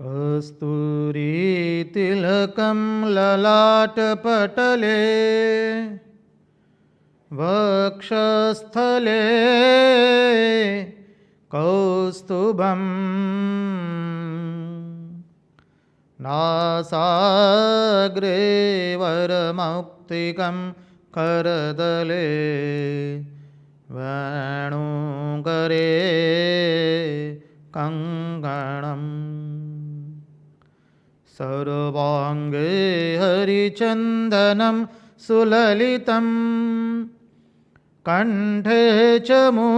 कस्तूरीतिलकं ललाटपटले वक्षस्थले कौस्तुभम् नासाग्रे वरमौक्तिकं करदले वेणुकरे कङ्कणम् सर्वाङ्गे हरिचन्दनं सुललितं कण्ठे च मुक्तावली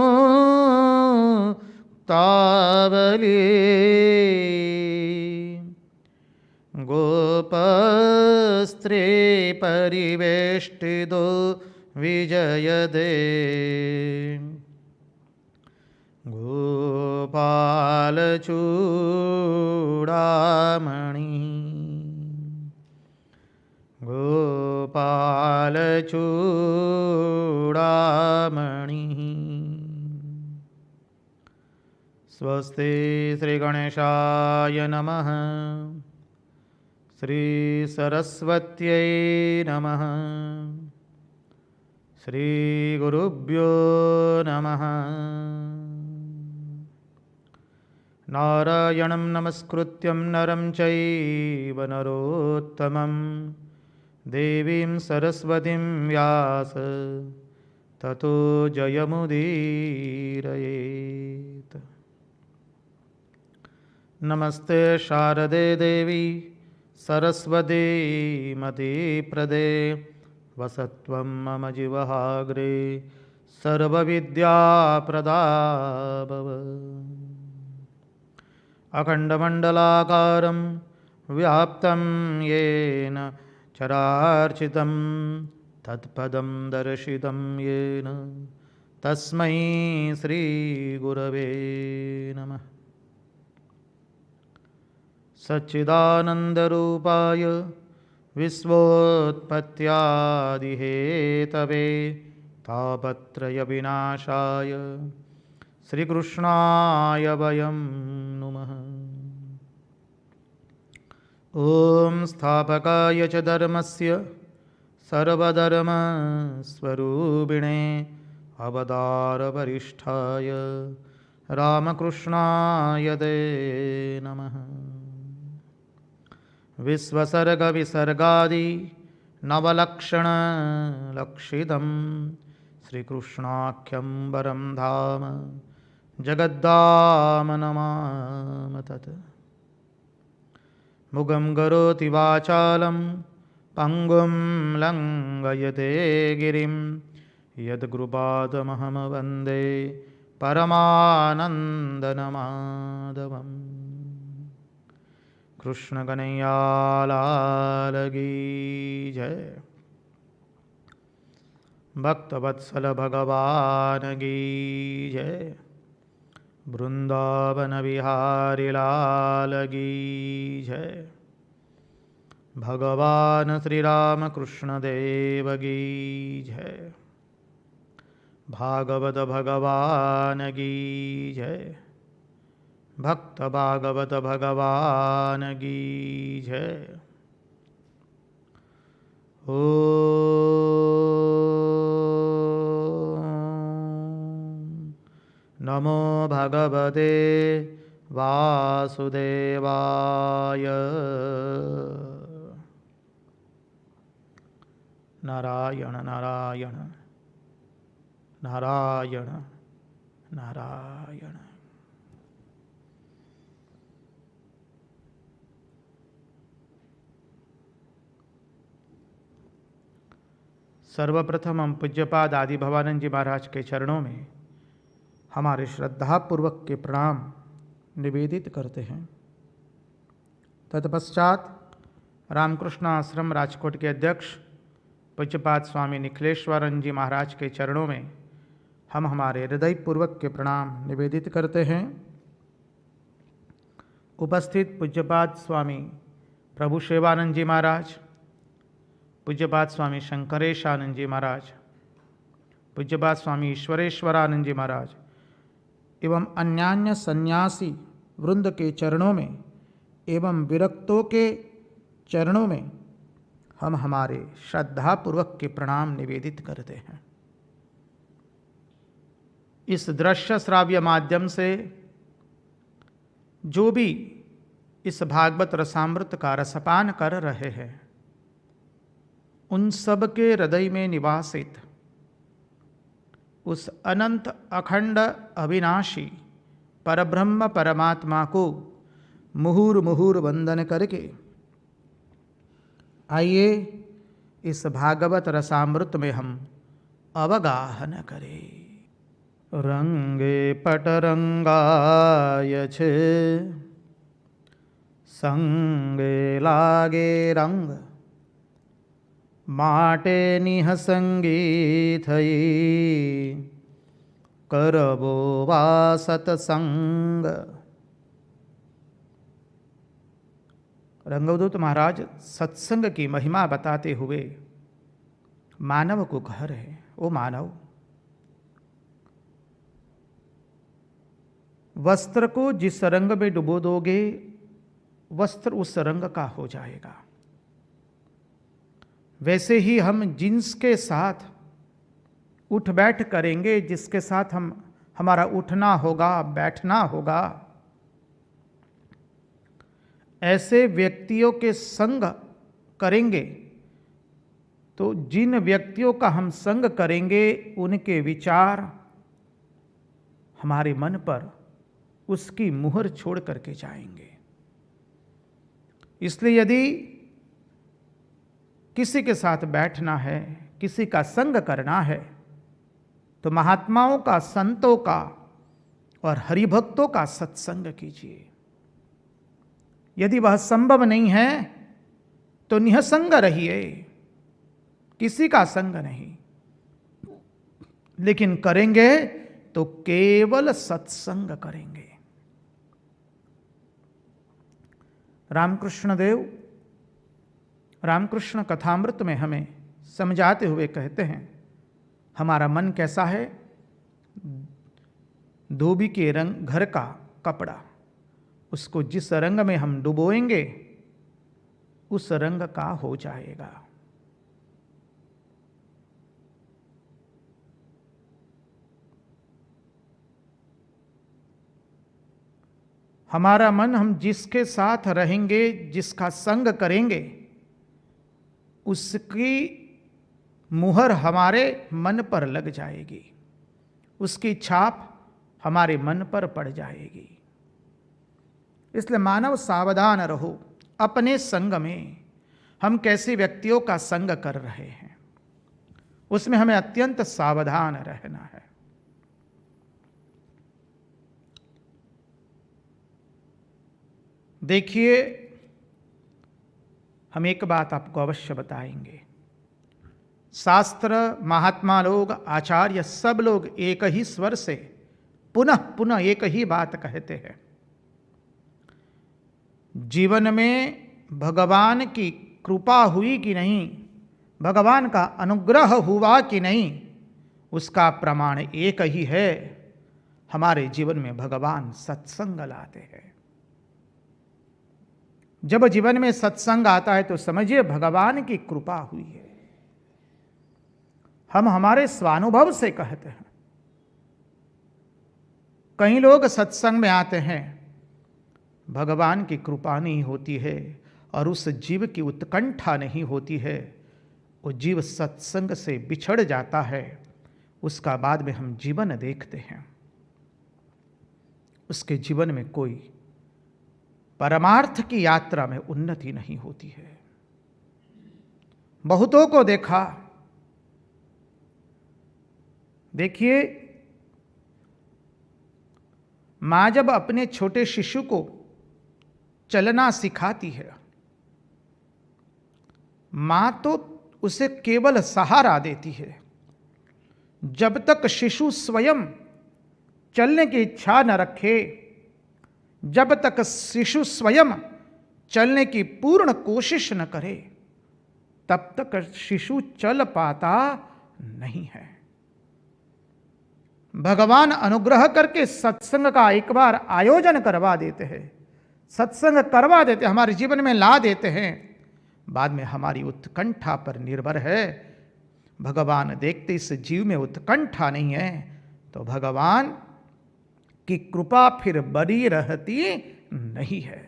गोपस्त्रे परिवेष्टितो विजयदे गोपालचूडामणि गोपालचूडामणि। स्वस्ति श्रीगणेशाय नमः। श्री सरस्वत्यै नमः। श्री गुरुभ्यो नमः। नारायणं नमस्कृत्यं नरं चैव नरोत्तमं देवीं सरस्वतीं व्यास ततो जयमुदीरयेत्। नमस्ते शारदे देवी सरस्वती मतिप्रदे वसत्वं मम जिह्वाग्रे सर्वविद्याप्रदा भव। अखण्डमण्डलाकारं व्याप्तं येन चराचरं तत्पदं दर्शितं येन तस्मै श्रीगुरवे नमः। सच्चिदानन्दरूपाय विश्वोत्पत्त्यादिहेतवे तापत्रयविनाशाय श्रीकृष्णाय वयं नुमः। ॐ स्थापकाय च धर्मस्य सर्वधर्मस्वरूपिणे अवतारवरिष्ठाय रामकृष्णाय ते नमः। विश्वसर्गविसर्गादि नवलक्षणलक्षितं श्रीकृष्णाख्यं वरं धाम जगद्धाम नमामि तत्। मुगं करोति वाचालं पङ्गुं लङ्घयते गिरिं यद्कृपातमहं वन्दे परमानन्दमाधवम्। कृष्ण कन्हैया लाल की जय। भक्तवत्सल भगवान की जय। वृंदावन विहारी लाल की जय। भगवान श्री राम कृष्ण देव की जय। भागवत भगवान की जय। भक्त भागवत भगवान की जय। ओ नमो भगवते वासुदेवाय। नारायण नारायण नारायण नारायण। सर्वप्रथम हम पूज्यपाद आदि भवानंद जी महाराज के चरणों में हमारे श्रद्धापूर्वक के प्रणाम निवेदित करते हैं। तत्पश्चात रामकृष्ण आश्रम राजकोट के अध्यक्ष पूज्यपाद स्वामी निखिलेश्वरन जी महाराज के चरणों में हम हमारे हृदयपूर्वक के प्रणाम निवेदित करते हैं। उपस्थित पूज्यपाद स्वामी प्रभु सेवानंद जी महाराज, पूज्यपाद स्वामी शंकरेशानंद जी महाराज, पूज्यपाद स्वामी ईश्वरेश्वरानंद जी महाराज एवं अन्यान्य सन्यासी वृंद के चरणों में एवं विरक्तों के चरणों में हम हमारे श्रद्धापूर्वक के प्रणाम निवेदित करते हैं। इस दृश्य श्राव्य माध्यम से जो भी इस भागवत रसामृत का रसपान कर रहे हैं, उन सब के हृदय में निवासित उस अनंत अखंड अविनाशी परब्रह्म परमात्मा को मुहुर मुहुर वंदन करके आइए इस भागवत रसामृत में हम अवगाहन करें। रंगे पटरंगाय छे संगे लागे रंग माटे निहसंगी थई करबो वा सत्संग। रंगवदूत महाराज सत्संग की महिमा बताते हुए मानव को कह रहे हैं, ओ मानव, वस्त्र को जिस रंग में डुबो दोगे वस्त्र उस रंग का हो जाएगा। वैसे ही हम जिसके साथ उठ बैठ करेंगे, जिसके साथ हमारा उठना होगा बैठना होगा, ऐसे व्यक्तियों के संग करेंगे तो जिन व्यक्तियों का हम संग करेंगे उनके विचार हमारे मन पर उसकी मुहर छोड़ करके जाएंगे। इसलिए यदि किसी के साथ बैठना है, किसी का संग करना है, तो महात्माओं का, संतों का और हरिभक्तों का सत्संग कीजिए। यदि वह संभव नहीं है तो निःसंग रहिए, किसी का संग नहीं, लेकिन करेंगे तो केवल सत्संग करेंगे। रामकृष्ण देव रामकृष्ण कथामृत में हमें समझाते हुए कहते हैं, हमारा मन कैसा है? धोबी के रंग घर का कपड़ा, उसको जिस रंग में हम डुबोएंगे उस रंग का हो जाएगा। हमारा मन हम जिसके साथ रहेंगे, जिसका संग करेंगे, उसकी मुहर हमारे मन पर लग जाएगी, उसकी छाप हमारे मन पर पड़ जाएगी। इसलिए मानव सावधान रहो अपने संग में। हम कैसे व्यक्तियों का संग कर रहे हैं उसमें हमें अत्यंत सावधान रहना है। देखिए, हम एक बात आपको अवश्य बताएंगे। शास्त्र, महात्मा लोग, आचार्य, सब लोग एक ही स्वर से पुनः पुनः एक ही बात कहते हैं। जीवन में भगवान की कृपा हुई कि नहीं, भगवान का अनुग्रह हुआ कि नहीं, उसका प्रमाण एक ही है, हमारे जीवन में भगवान सत्संग लाते हैं। जब जीवन में सत्संग आता है तो समझिए भगवान की कृपा हुई है। हम हमारे स्वानुभव से कहते हैं। कई लोग सत्संग में आते हैं, भगवान की कृपा नहीं होती है और उस जीव की उत्कंठा नहीं होती है, वो जीव सत्संग से बिछड़ जाता है। उसका बाद में हम जीवन देखते हैं, उसके जीवन में कोई परमार्थ की यात्रा में उन्नति नहीं होती है। बहुतों को देखा, देखिए, मां जब अपने छोटे शिशु को चलना सिखाती है, मां तो उसे केवल सहारा देती है। जब तक शिशु स्वयं चलने की इच्छा न रखे, जब तक शिशु स्वयं चलने की पूर्ण कोशिश न करे, तब तक शिशु चल पाता नहीं है। भगवान अनुग्रह करके सत्संग का एक बार आयोजन करवा देते हैं, सत्संग करवा देते, हमारे जीवन में ला देते हैं। बाद में हमारी उत्कंठा पर निर्भर है। भगवान देखते इस जीव में उत्कंठा नहीं है, तो भगवान की कृपा फिर बनी रहती नहीं है।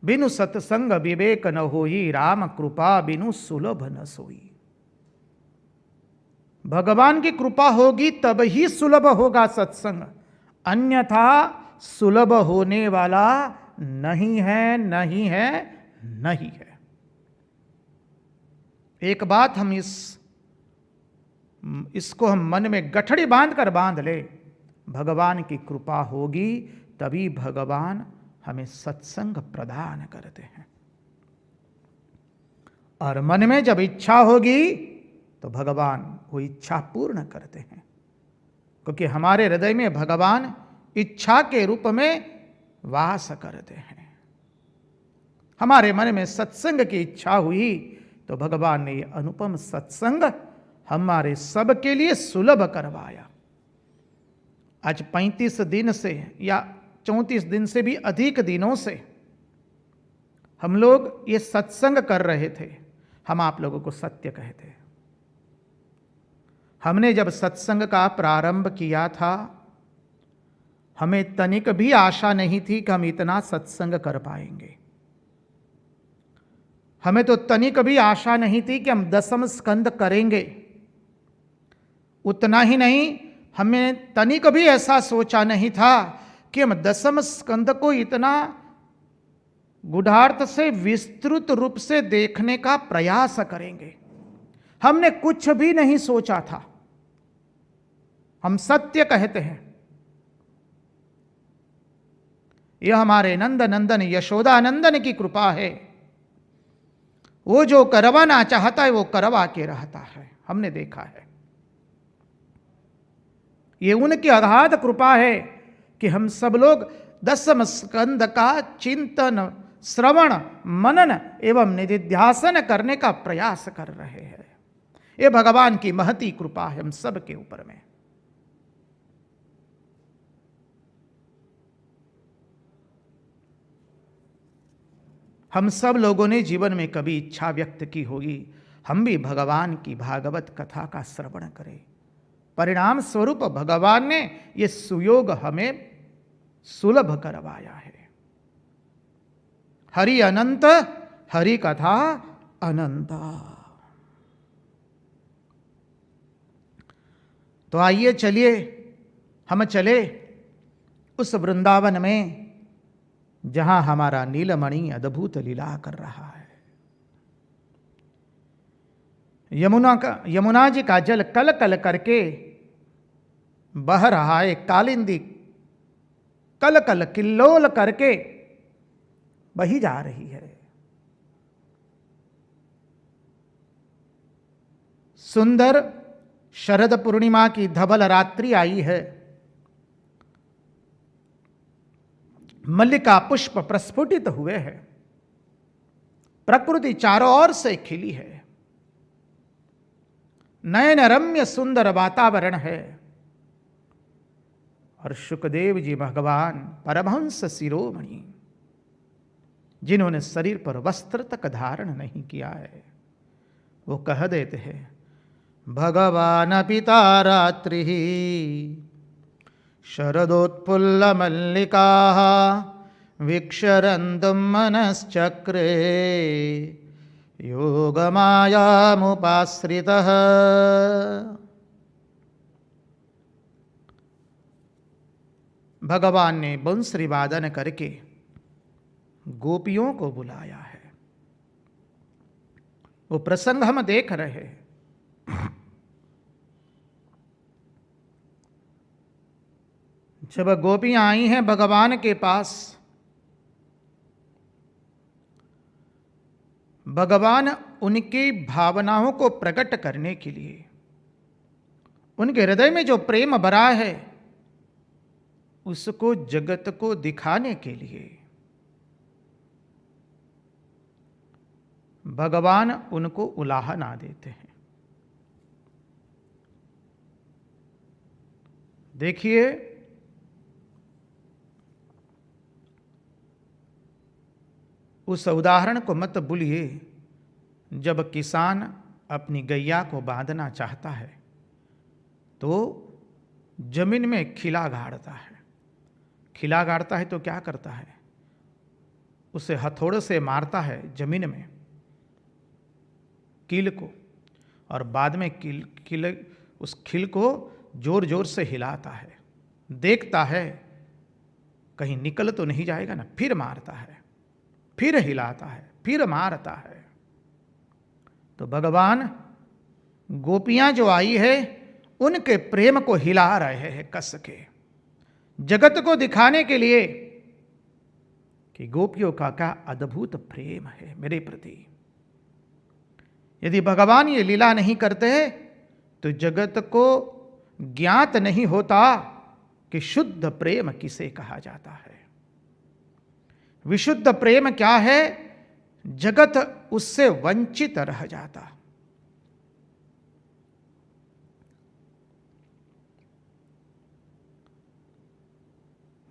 बिनु सत्संग विवेक न होई, राम कृपा बिनु सुलभ न सोई। भगवान की कृपा होगी तब ही सुलभ होगा सत्संग, अन्यथा सुलभ होने वाला नहीं है, नहीं है, नहीं है। एक बात हम इसको हम मन में गठड़ी बांध ले, भगवान की कृपा होगी तभी भगवान हमें सत्संग प्रदान करते हैं। और मन में जब इच्छा होगी तो भगवान वो इच्छा पूर्ण करते हैं, क्योंकि हमारे हृदय में भगवान इच्छा के रूप में वास करते हैं। हमारे मन में सत्संग की इच्छा हुई तो भगवान ने ये अनुपम सत्संग हमारे सब के लिए सुलभ करवाया। आज 35 दिन से या 34 दिन से भी अधिक दिनों से हम लोग ये सत्संग कर रहे थे। हम आप लोगों को सत्य कहते हैं, हमने जब सत्संग का प्रारंभ किया था, हमें तनिक भी आशा नहीं थी कि हम इतना सत्संग कर पाएंगे। हमें तो तनिक भी आशा नहीं थी कि हम 10वें स्कंद करेंगे। उतना ही नहीं, हमें तनिक भी ऐसा सोचा नहीं था कि हम 10वें स्कंद को इतना गूढ़ार्थ से विस्तृत रूप से देखने का प्रयास करेंगे। हमने कुछ भी नहीं सोचा था। हम सत्य कहते हैं। यह हमारे नंद नंदन यशोदा नंदन की कृपा है। वो जो करवाना चाहता है वो करवा के रहता है, हमने देखा है। ये उनकी अगाध कृपा है कि हम सब लोग 10वें स्कंद का चिंतन, श्रवण, मनन एवं निधिध्यासन करने का प्रयास कर रहे हैं। ये भगवान की महती कृपा है हम सब के ऊपर में। हम सब लोगों ने जीवन में कभी इच्छा व्यक्त की होगी, हम भी भगवान की भागवत कथा का श्रवण करें। परिणाम स्वरूप भगवान ने ये सुयोग हमें सुलभ करवाया है। हरि अनंत, हरि कथा अनंत। तो आइए चलिए हम चले उस वृंदावन में जहां हमारा नीलमणि अद्भुत लीला कर रहा है। यमुना जी का जल कल कल करके बह रहा है। कालिंदी कल कल किल्लोल करके बही जा रही है। सुंदर शरद पूर्णिमा की धवल रात्रि आई है। मल्लिका पुष्प प्रस्फुटित हुए हैं। प्रकृति चारों ओर से खिली है। नयन रम्य सुंदर वातावरण है। और शुकदेव जी भगवान परमहंस शिरोमणि, जिन्होंने शरीर पर वस्त्र तक धारण नहीं किया है, वो कह देते हैं, भगवान पिता रात्रि शरदोत्फुल्ल मल्लिका विक्षरन्तुं मनश्चक्रे योगमायामुपाश्रितः। भगवान ने बंसरी वादन करके गोपियों को बुलाया है। वो प्रसंग हम देख रहे हैं। जब गोपियां आई हैं भगवान के पास, भगवान उनकी भावनाओं को प्रकट करने के लिए, उनके हृदय में जो प्रेम भरा है उसको जगत को दिखाने के लिए भगवान उनको उलाहना देते हैं। देखिए, उस उदाहरण को मत भूलिए जब किसान अपनी गैया को बांधना चाहता है तो जमीन में खिला गाड़ता है। खिला गाड़ता है तो क्या करता है, उसे हथौड़े से मारता है जमीन में कील को, और बाद में उस खिल को जोर जोर से हिलाता है, देखता है कहीं निकल तो नहीं जाएगा ना, फिर मारता है, फिर हिलाता है, फिर मारता है। तो भगवान गोपियां जो आई है उनके प्रेम को हिला रहे हैं कस के, जगत को दिखाने के लिए कि गोपियों का क्या अद्भुत प्रेम है मेरे प्रति। यदि भगवान ये लीला नहीं करते तो जगत को ज्ञात नहीं होता कि शुद्ध प्रेम किसे कहा जाता है, विशुद्ध प्रेम क्या है। जगत उससे वंचित रह जाता।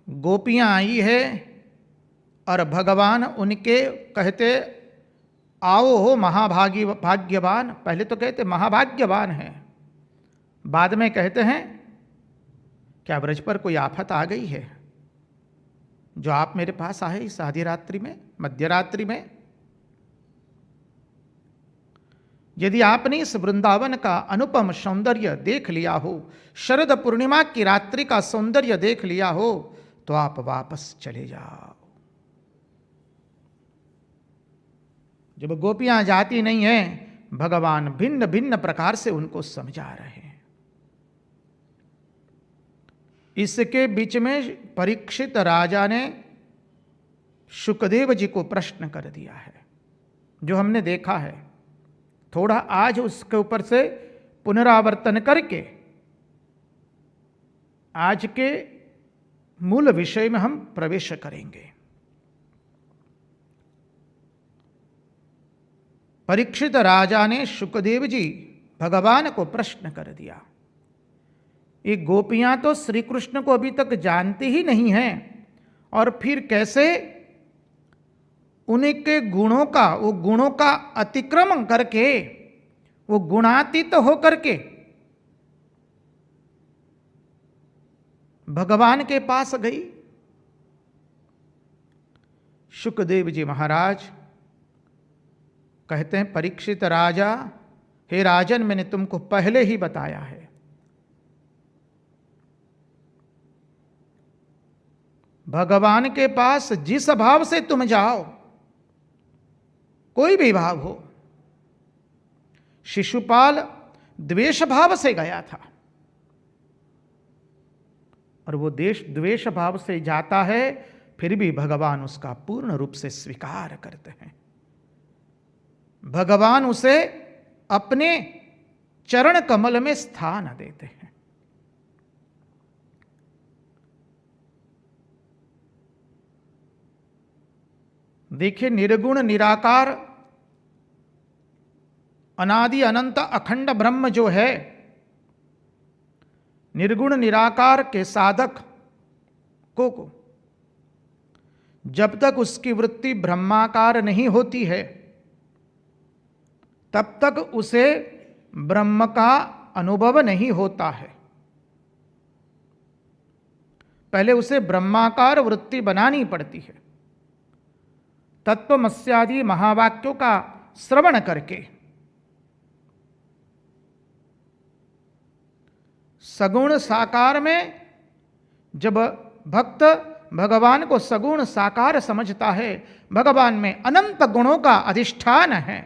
गोपियां आई है और भगवान उनके कहते आओ हो भाग्यवान। पहले तो कहते महाभाग्यवान हैं, बाद में कहते हैं क्या ब्रज पर कोई आफत आ गई है जो आप मेरे पास आए इस आधी रात्रि में, मध्यरात्रि में। यदि आपने इस वृंदावन का अनुपम सौंदर्य देख लिया हो, शरद पूर्णिमा की रात्रि का सौंदर्य देख लिया हो, तो आप वापस चले जाओ। जब गोपियां जाती नहीं हैं, भगवान भिन्न भिन्न प्रकार से उनको समझा रहे हैं। इसके बीच में परीक्षित राजा ने शुकदेव जी को प्रश्न कर दिया है, जो हमने देखा है। थोड़ा आज उसके ऊपर से पुनरावर्तन करके आज के मूल विषय में हम प्रवेश करेंगे। परीक्षित राजा ने शुकदेव जी भगवान को प्रश्न कर दिया, ये गोपियां तो श्री कृष्ण को अभी तक जानती ही नहीं हैं, और फिर कैसे उनके गुणों का, वो गुणों का अतिक्रमण करके, वो गुणातीत होकर के भगवान के पास गई। शुकदेव जी महाराज कहते हैं, परीक्षित राजा, हे राजन, मैंने तुमको पहले ही बताया है, भगवान के पास जिस भाव से तुम जाओ, कोई भी भाव हो, शिशुपाल द्वेष भाव से गया था, और वो द्वेष भाव से जाता है, फिर भी भगवान उसका पूर्ण रूप से स्वीकार करते हैं। भगवान उसे अपने चरण कमल में स्थान देते हैं। देखिए, निर्गुण निराकार अनादि अनंत अखंड ब्रह्म जो है, निर्गुण निराकार के साधक को जब तक उसकी वृत्ति ब्रह्माकार नहीं होती है, तब तक उसे ब्रह्म का अनुभव नहीं होता है। पहले उसे ब्रह्माकार वृत्ति बनानी पड़ती है, तत्वमस्यादि महावाक्यों का श्रवण करके। सगुण साकार में जब भक्त भगवान को सगुण साकार समझता है, भगवान में अनंत गुणों का अधिष्ठान है,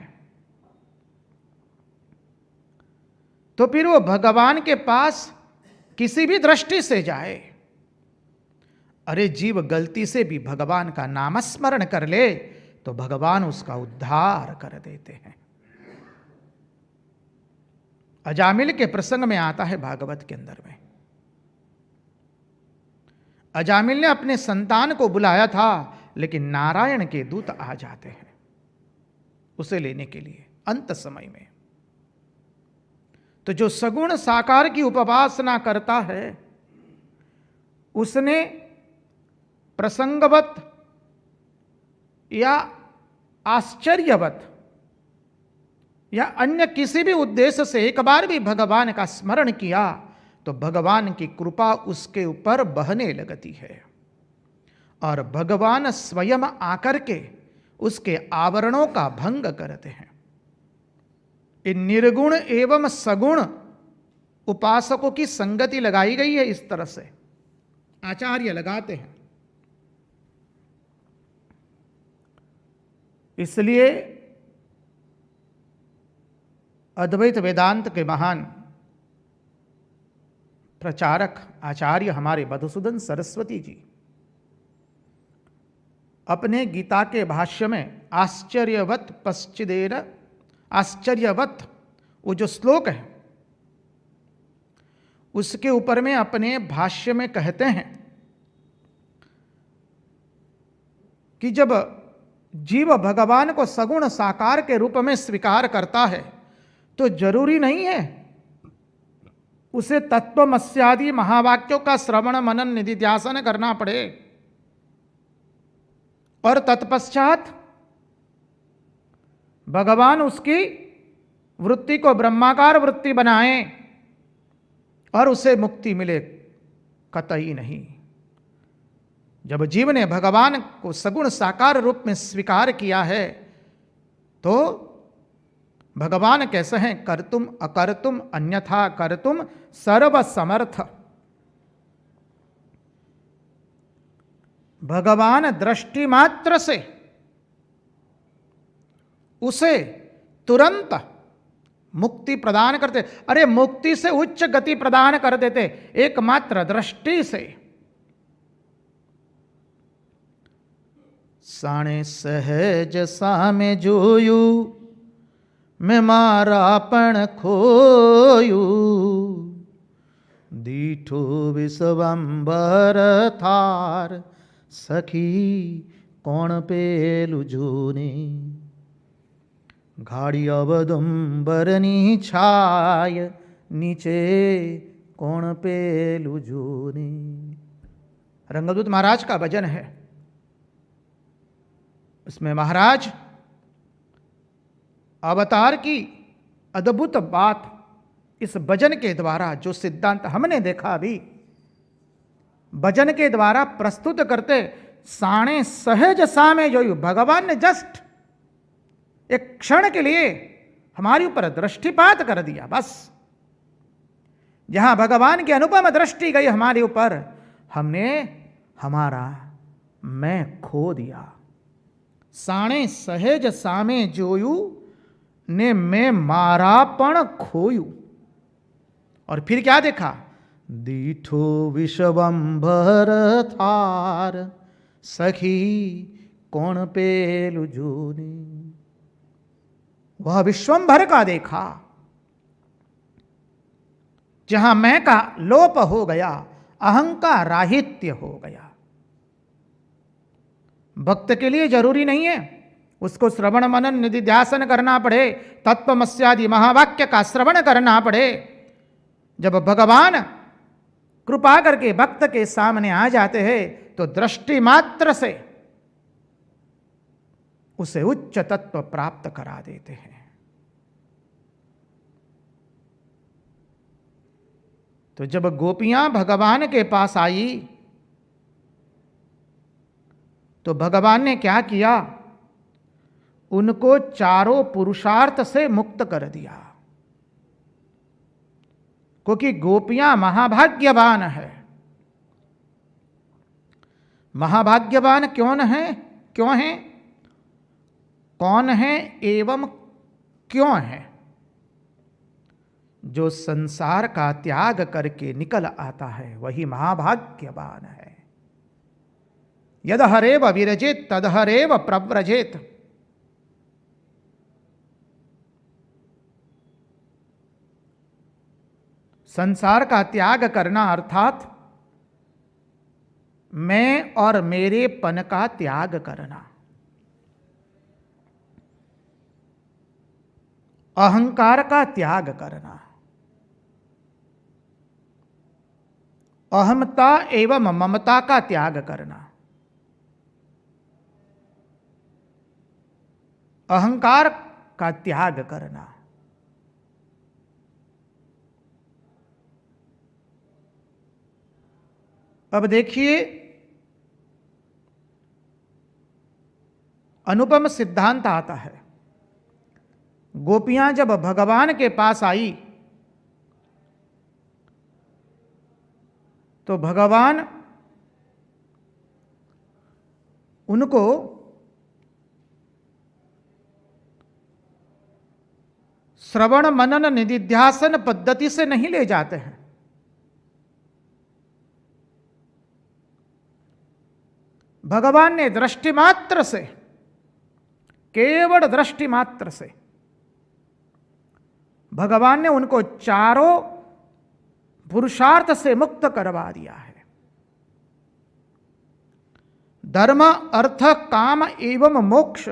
तो फिर वो भगवान के पास किसी भी दृष्टि से जाए। अरे जीव गलती से भी भगवान का नामस्मरण कर ले तो भगवान उसका उद्धार कर देते हैं। अजामिल के प्रसंग में आता है भागवत के अंदर में, अजामिल ने अपने संतान को बुलाया था, लेकिन नारायण के दूत आ जाते हैं उसे लेने के लिए अंत समय में। तो जो सगुण साकार की उपासना करता है, उसने प्रसंगवत या आश्चर्यवत या अन्य किसी भी उद्देश्य से एक बार भी भगवान का स्मरण किया तो भगवान की कृपा उसके ऊपर बहने लगती है और भगवान स्वयं आकर के उसके आवरणों का भंग करते हैं। इन निर्गुण एवं सगुण उपासकों की संगति लगाई गई है। इस तरह से आचार्य लगाते हैं। इसलिए अद्वैत वेदांत के महान प्रचारक आचार्य हमारे मधुसूदन सरस्वती जी अपने गीता के भाष्य में आश्चर्यवत पश्चिदेन, आश्चर्यवत वो जो श्लोक है उसके ऊपर में अपने भाष्य में कहते हैं कि जब जीव भगवान को सगुण साकार के रूप में स्वीकार करता है तो जरूरी नहीं है उसे तत्वमस्यादि महावाक्यों का श्रवण मनन निधिध्यासन करना पड़े और तत्पश्चात भगवान उसकी वृत्ति को ब्रह्माकार वृत्ति बनाए और उसे मुक्ति मिले। कतई नहीं। जब जीव ने भगवान को सगुण साकार रूप में स्वीकार किया है तो भगवान कैसे हैं? कर्तुम अकर्तुम अन्यथा कर्तुम सर्वसमर्थ। भगवान दृष्टि मात्र से उसे तुरंत मुक्ति प्रदान करते। अरे मुक्ति से उच्च गति प्रदान कर देते एकमात्र दृष्टि से। साणे सहज सामे जोयू मैं मारापण खोयू दीठो विश्वंबर थार सखी कौन पेलु जूने घाड़ी अवदुम्बरनी छाय नीचे कौन पेलु जूने। रंगदूत महाराज का भजन है। इसमें महाराज अवतार की अद्भुत बात इस भजन के द्वारा, जो सिद्धांत हमने देखा अभी, भजन के द्वारा प्रस्तुत करते। साणे सहज सामे जो भगवान ने जस्ट एक क्षण के लिए हमारे ऊपर दृष्टिपात कर दिया। बस जहां भगवान की अनुपम दृष्टि गई हमारे ऊपर, हमने हमारा मैं खो दिया। साणे सहज सामे जोयू ने मैं मारापण खोयू। और फिर क्या देखा? दीठो विश्वंभर थार सखी कौन पेलु जूनी। वह विश्वंभर का देखा जहां मैं का लोप हो गया, अहंकार राहित्य हो गया। भक्त के लिए जरूरी नहीं है उसको श्रवण मनन निधिध्यासन करना पड़े, तत्वमस्यादि महावाक्य का श्रवण करना पड़े। जब भगवान कृपा करके भक्त के सामने आ जाते हैं तो दृष्टि मात्र से उसे उच्च तत्व प्राप्त करा देते हैं। तो जब गोपियां भगवान के पास आई तो भगवान ने क्या किया? उनको चारों पुरुषार्थ से मुक्त कर दिया, क्योंकि गोपियां महाभाग्यवान है। महाभाग्यवान क्यों है? क्यों है? कौन है एवं क्यों है? जो संसार का त्याग करके निकल आता है वही महाभाग्यवान है। यद हरेव विरजेत तद हरेव प्रव्रजेत। संसार का त्याग करना अर्थात मैं और मेरेपन का त्याग करना, अहंकार का त्याग करना। अहमता एवं ममता का त्याग करना, अहंकार का त्याग करना। अब देखिए, अनुपम सिद्धांत आता है। गोपियां जब भगवान के पास आई तो भगवान उनको श्रवण मनन निधिध्यासन पद्धति से नहीं ले जाते हैं। भगवान ने दृष्टि मात्र से, केवल दृष्टि मात्र से भगवान ने उनको चारों पुरुषार्थ से मुक्त करवा दिया है। धर्म, अर्थ, काम एवं मोक्ष,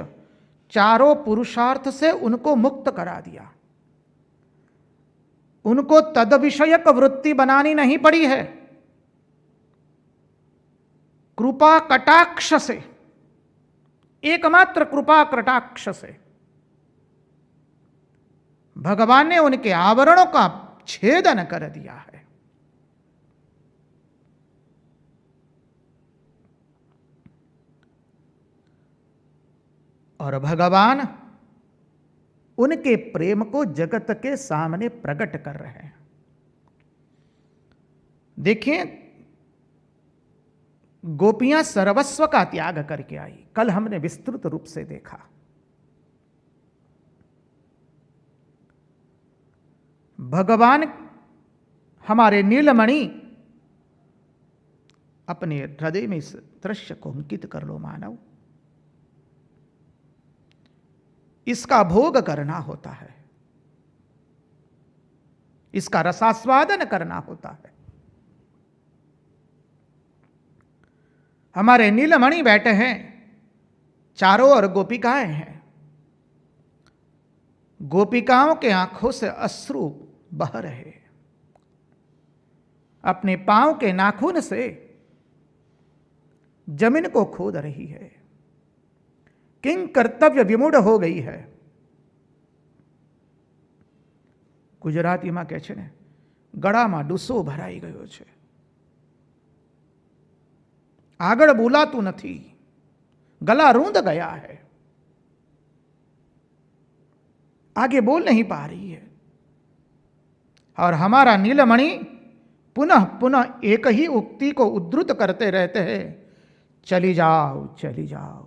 चारों पुरुषार्थ से उनको मुक्त करा दिया। उनको तद विषयक वृत्ति बनानी नहीं पड़ी है। कृपा कटाक्ष से, एकमात्र कृपा कटाक्ष से भगवान ने उनके आवरणों का छेदन कर दिया है। और भगवान उनके प्रेम को जगत के सामने प्रकट कर रहे हैं। देखिए, गोपियां सर्वस्व का त्याग करके आई। कल हमने विस्तृत रूप से देखा। भगवान हमारे नीलमणि, अपने हृदय में इस दृश्य को अंकित कर लो मानव। इसका भोग करना होता है, इसका रसास्वादन करना होता है। हमारे नीलमणि बैठे हैं, चारों ओर गोपिकाएं हैं। गोपिकाओं के आंखों से अश्रु बह रहे, अपने पांव के नाखून से जमीन को खोद रही है, किंग कर्तव्य विमूढ़ हो गई है। गुजरातीમાં કહે છે ને, ગળામાં ડૂસો ભરાઈ ગયો છે, આગળ બોલાતું નથી, गला रूंध गया है, आगे बोल नहीं पा रही है। और हमारा नीलमणि पुनः पुनः एक ही उक्ति को उद्धृत करते रहते हैं, चली जाओ चली जाओ।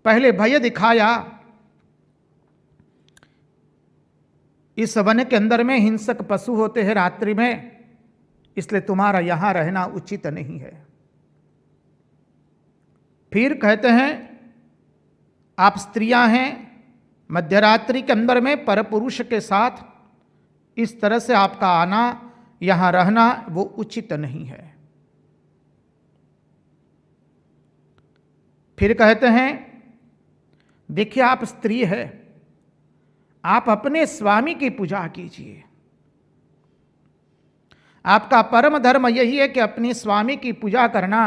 पहले भय दिखाया, इस वन के अंदर में हिंसक पशु होते हैं रात्रि में, इसलिए तुम्हारा यहां रहना उचित नहीं है। फिर कहते हैं आप स्त्रियां हैं, मध्यरात्रि के अंदर में परपुरुष के साथ इस तरह से आपका आना, यहां रहना वो उचित नहीं है। फिर कहते हैं देखिए आप स्त्री है, आप अपने स्वामी की पूजा कीजिए। आपका परम धर्म यही है कि अपने स्वामी की पूजा करना।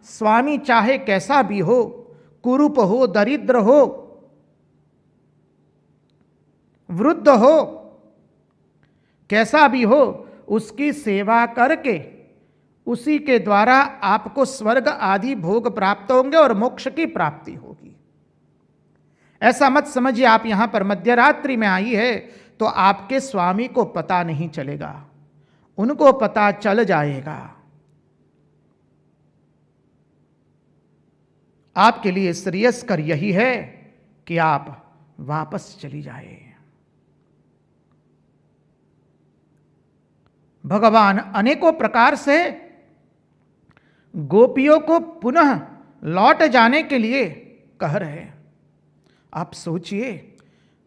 स्वामी चाहे कैसा भी हो, कुरूप हो, दरिद्र हो, वृद्ध हो, कैसा भी हो, उसकी सेवा करके उसी के द्वारा आपको स्वर्ग आदि भोग प्राप्त होंगे और मोक्ष की प्राप्ति होगी। ऐसा मत समझिए आप यहां पर मध्यरात्रि में आई है तो आपके स्वामी को पता नहीं चलेगा, उनको पता चल जाएगा। आपके लिए श्रेयस्कर यही है कि आप वापस चली जाए। भगवान अनेकों प्रकार से गोपियों को पुनः लौट जाने के लिए कह रहे हैं। आप सोचिए,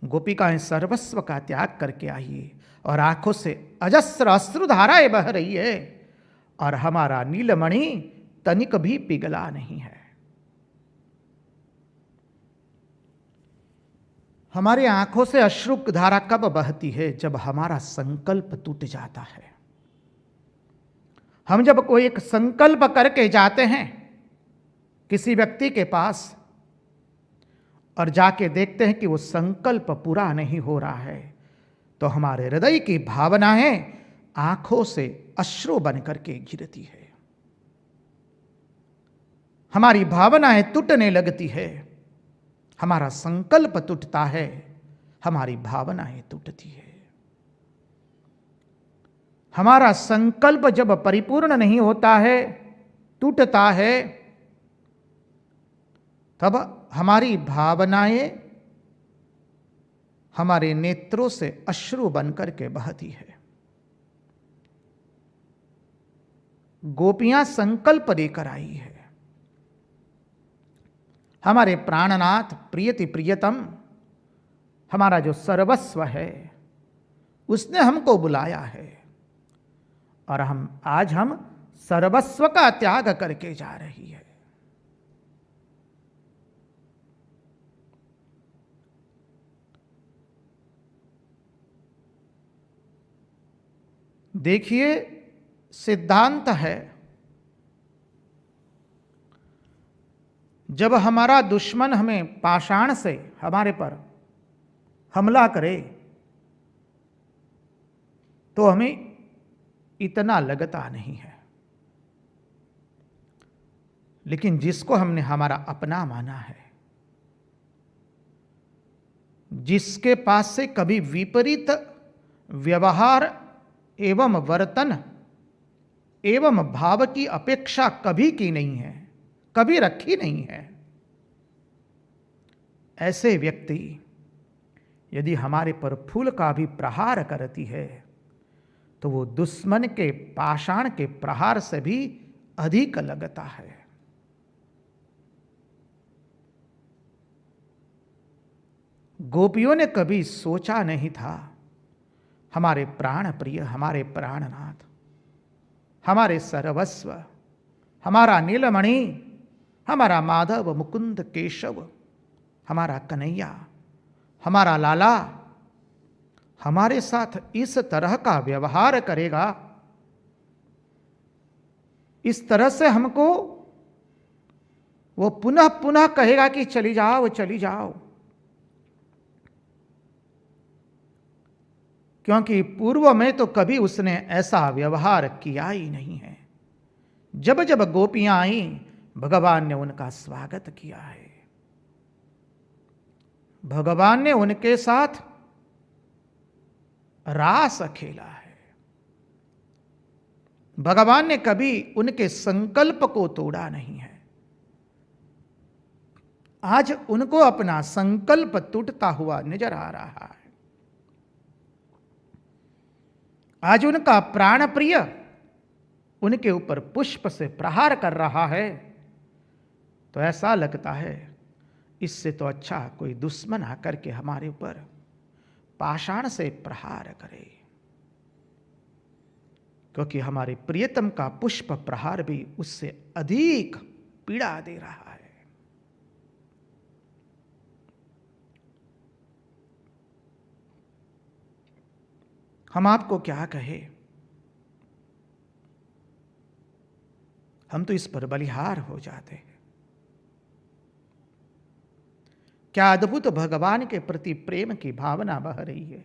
गोपिकाएं सर्वस्व का त्याग करके आई और आंखों से अजस्र अश्रुधाराएं बह रही है, और हमारा नीलमणि तनिक भी पिघला नहीं है। हमारे आंखों से अश्रु धारा कब बहती है? जब हमारा संकल्प टूट जाता है, हम जब कोई एक संकल्प करके जाते हैं किसी व्यक्ति के पास और जाके देखते हैं कि वो संकल्प पूरा नहीं हो रहा है, तो हमारे हृदय की भावनाएं आंखों से अश्रु बन करके गिरती है, हमारी भावनाएं टूटने लगती है, हमारा संकल्प टूटता है, हमारी भावनाएं टूटती है। हमारा संकल्प जब परिपूर्ण नहीं होता है, टूटता है, तब हमारी भावनाएं हमारे नेत्रों से अश्रु बनकर के बहती है। गोपियां संकल्प लेकर आई है, हमारे प्राणनाथ प्रियति प्रियतम, हमारा जो सर्वस्व है, उसने हमको बुलाया है और आज हम सर्वस्व का त्याग करके जा रही है। देखिए, सिद्धांत है, जब हमारा दुश्मन हमें पाषाण से हमारे पर हमला करे तो हमें इतना लगता नहीं है, लेकिन जिसको हमने हमारा अपना माना है, जिसके पास से कभी विपरीत व्यवहार एवं वर्तन एवं भाव की अपेक्षा कभी की नहीं है, कभी रखी नहीं है, ऐसे व्यक्ति यदि हमारे पर फूल का भी प्रहार करती है तो वो दुश्मन के पाषाण के प्रहार से भी अधिक लगता है। गोपियों ने कभी सोचा नहीं था हमारे प्राण प्रिय, हमारे प्राणनाथ, हमारे सर्वस्व, हमारा नीलमणि, हमारा माधव मुकुंद केशव, हमारा कन्हैया, हमारा लाला हमारे साथ इस तरह का व्यवहार करेगा, इस तरह से हमको वो पुनः पुनः कहेगा कि चली जाओ चली जाओ, क्योंकि पूर्व में तो कभी उसने ऐसा व्यवहार किया ही नहीं है। जब जब गोपियां आई, भगवान ने उनका स्वागत किया है, भगवान ने उनके साथ रास खेला है, भगवान ने कभी उनके संकल्प को तोड़ा नहीं है। आज उनको अपना संकल्प टूटता हुआ नजर आ रहा है। आज उनका प्राण प्रिय उनके ऊपर पुष्प से प्रहार कर रहा है, तो ऐसा लगता है इससे तो अच्छा कोई दुश्मन आकर के हमारे ऊपर पाषाण से प्रहार करे, क्योंकि हमारे प्रियतम का पुष्प प्रहार भी उससे अधिक पीड़ा दे रहा है। हम आपको क्या कहे, हम तो इस पर बलिहार हो जाते हैं। क्या अद्भुत भगवान के प्रति प्रेम की भावना बह रही है।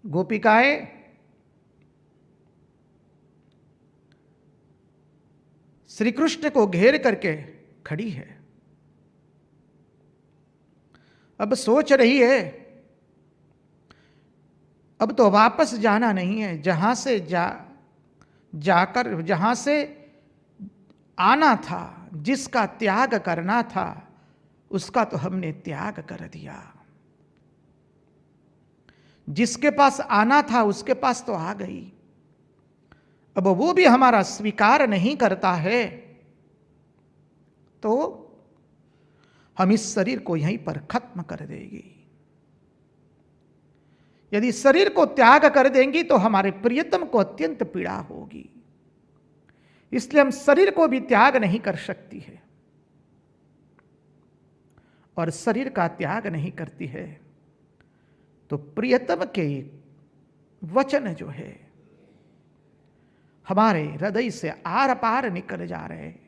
गोपिकाएं श्री कृष्ण को घेर करके खड़ी है, अब सोच रही है अब तो वापस जाना नहीं है, जहां से जाकर जहां से आना था, जिसका त्याग करना था, उसका तो हमने त्याग कर दिया। जिसके पास आना था उसके पास तो आ गई, अब वो भी हमारा स्वीकार नहीं करता है, तो हम इस शरीर को यहीं पर खत्म कर देंगे। यदि शरीर को त्याग कर देंगी तो हमारे प्रियतम को अत्यंत पीड़ा होगी, इसलिए हम शरीर को भी त्याग नहीं कर सकती है। और शरीर का त्याग नहीं करती है तो प्रियतम के वचन जो है हमारे हृदय से आर पार निकल जा रहे हैं।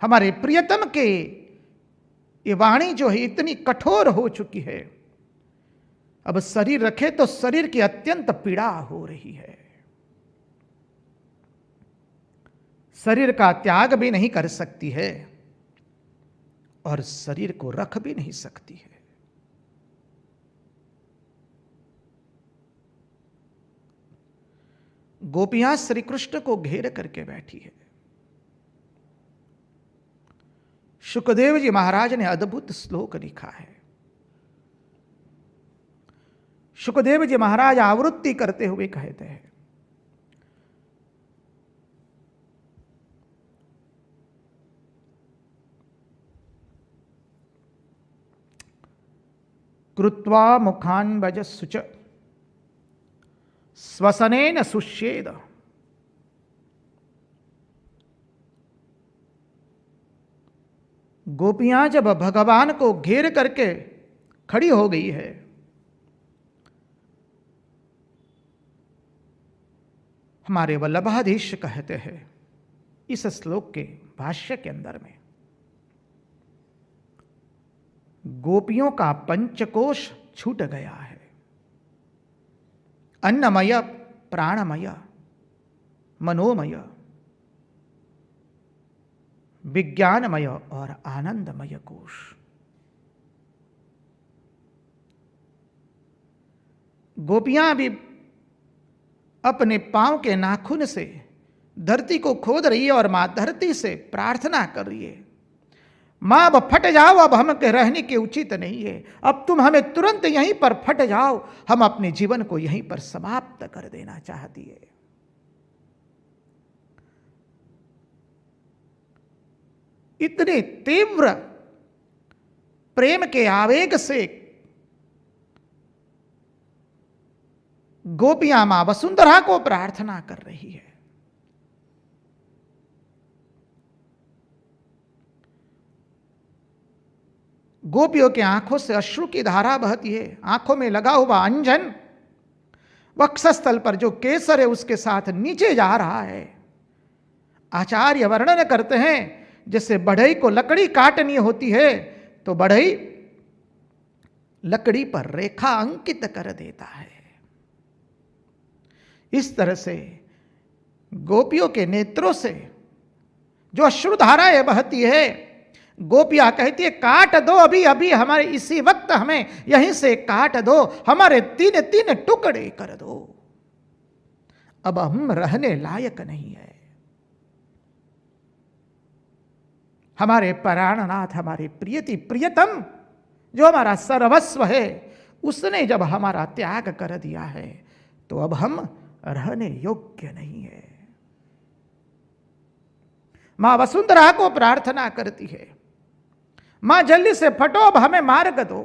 हमारे प्रियतम के ये वाणी जो है इतनी कठोर हो चुकी है, अब शरीर रखे तो शरीर की अत्यंत पीड़ा हो रही है। शरीर का त्याग भी नहीं कर सकती है और शरीर को रख भी नहीं सकती है। गोपियां श्री कृष्ण को घेर करके बैठी है। शुकदेव जी महाराज ने अद्भुत श्लोक लिखा है। शुकदेव जी महाराज आवृत्ति करते हुए कहते हैं, कृत्वा मुखान भजस्सुच स्वसनेन सुष्येद। गोपियां जब भगवान को घेर करके खड़ी हो गई है, हमारे वल्लभाधीश कहते हैं इस श्लोक के भाष्य के अंदर में, गोपियों का पंचकोश छूट गया है। अन्नमय, प्राणमय, मनोमय, विज्ञानमय और आनंदमय कोश। गोपियां भी अपने पांव के नाखून से धरती को खोद रही है और मां धरती से प्रार्थना कर रही है, मां अब फट जाओ, अब हम के रहने के उचित नहीं है, अब तुम हमें तुरंत यहीं पर फट जाओ, हम अपने जीवन को यहीं पर समाप्त कर देना चाहती है। इतने तीव्र प्रेम के आवेग से गोपियां मां वसुंधरा को प्रार्थना कर रही है। गोपियों की आंखों से अश्रु की धारा बहती है। आंखों में लगा हुआ अंजन वक्षस्थल पर जो केसर है उसके साथ नीचे जा रहा है। आचार्य वर्णन करते हैं जैसे बढ़ई को लकड़ी काटनी होती है तो बढ़ई लकड़ी पर रेखा अंकित कर देता है। इस तरह से गोपियों के नेत्रों से जो अश्रुधाराएं बहती है, गोपियां कहती है काट दो, अभी अभी हमारे इसी वक्त हमें यहीं से काट दो, हमारे तीन तीन टुकड़े कर दो, अब हम रहने लायक नहीं है। हमारे प्राणनाथ, हमारे प्रियति प्रियतम जो हमारा सर्वस्व है, उसने जब हमारा त्याग कर दिया है तो अब हम रहने योग्य नहीं है। मां वसुंधरा को प्रार्थना करती है, मां जल्दी से फटो, अब हमें मार्ग दो।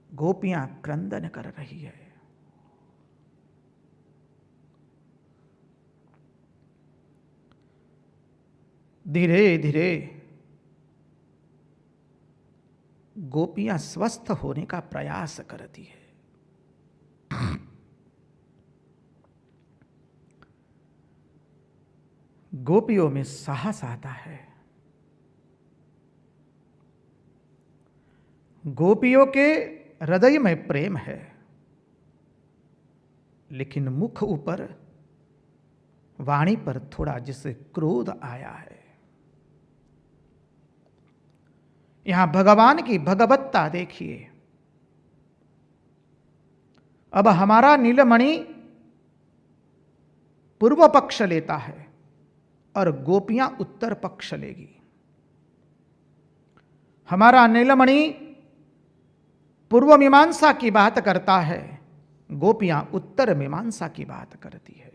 गोपियां क्रंदन कर रही है। धीरे धीरे गोपियां स्वस्थ होने का प्रयास करती है। गोपियों में साहस आता है। गोपियों के हृदय में प्रेम है, लेकिन मुख ऊपर, वाणी पर थोड़ा जिसे क्रोध आया है। यहां भगवान की भगवत्ता देखिए। अब हमारा नीलमणि पूर्व पक्ष लेता है और गोपियां उत्तर पक्ष लेगी। हमारा नीलमणि पूर्व मीमांसा की बात करता है, गोपियां उत्तर मीमांसा की बात करती है।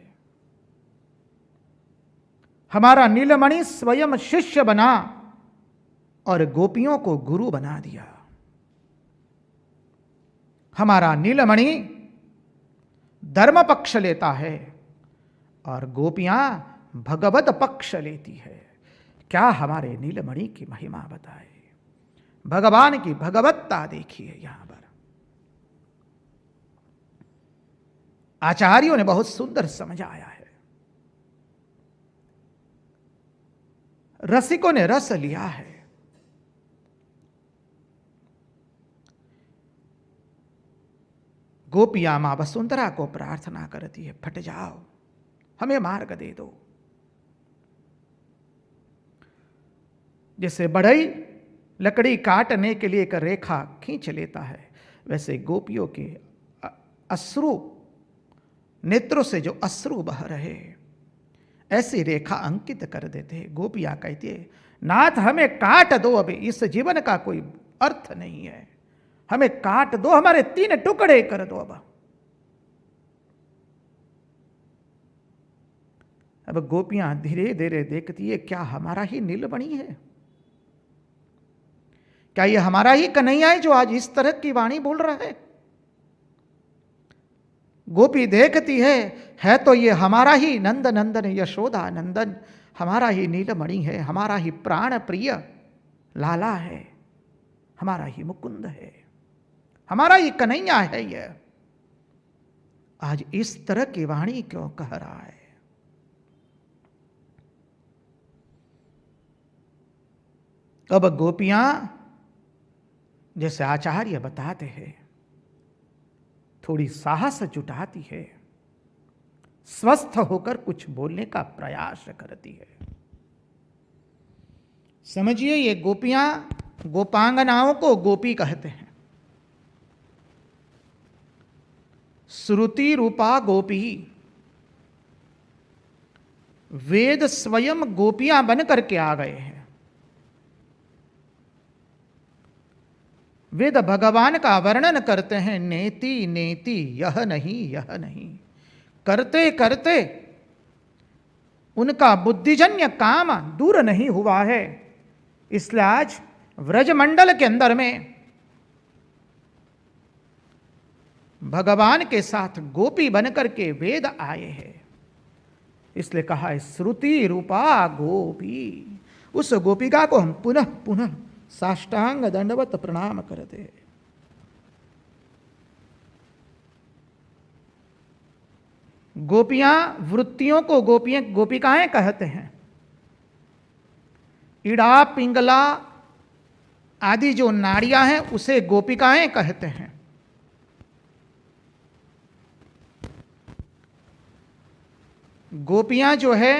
हमारा नीलमणि स्वयं शिष्य बना और गोपियों को गुरु बना दिया। हमारा नीलमणि धर्म पक्ष लेता है और गोपियां भगवत पक्ष लेती है। क्या हमारे नीलमणि की महिमा बताए। भगवान की भगवत्ता देखिए। यहां पर आचार्यों ने बहुत सुंदर समझाया है, रसिकों ने रस लिया है। गोपियां मां वसुंधरा को प्रार्थना करती है, फट जाओ, हमें मार्ग दे दो। जैसे बढ़ई लकड़ी काटने के लिए एक रेखा खींच लेता है, वैसे गोपियों के अश्रु नेत्रों से जो अश्रु बह रहे, ऐसी रेखा अंकित कर देते हैं। गोपियां कहती है, नाथ हमें काट दो, अभी इस जीवन का कोई अर्थ नहीं है, हमें काट दो, हमारे 3 टुकड़े कर दो। अब गोपियां धीरे धीरे देखती है, क्या हमारा ही नीलमणि है? क्या ये हमारा ही कन्हैया है जो आज इस तरह की वाणी बोल रहा है? गोपी देखती है तो ये हमारा ही नंद नंदन यशोदा नंदन, हमारा ही नीलमणि है, हमारा ही प्राण प्रिय लाला है, हमारा ही मुकुंद है, हमारा ही कन्हैया है। ये आज इस तरह की वाणी क्यों कह रहा है? अब गोपियां जैसे आचार्य बताते हैं, थोड़ी साहस जुटाती है, स्वस्थ होकर कुछ बोलने का प्रयास करती है। समझिए, ये गोपियां गोपांगनाओं को गोपी कहते हैं। श्रुति रूपा गोपी, वेद स्वयं गोपियां बन करके आ गए हैं। वेद भगवान का वर्णन करते हैं, नेति नेति यह नहीं यह नहीं, करते करते उनका बुद्धिजन्य काम दूर नहीं हुआ है। इसलिए आज व्रजमंडल के अंदर में भगवान के साथ गोपी बनकर के वेद आए हैं। इसलिए कहा है श्रुति रूपा गोपी। उस गोपिका को हम पुनः पुनः साष्टांग दंडवत प्रणाम करते हैं। गोपियां वृत्तियों को गोपिकाएं कहते हैं। इड़ा पिंगला आदि जो नाड़ियां हैं उसे गोपिकाएं कहते हैं। गोपियां जो है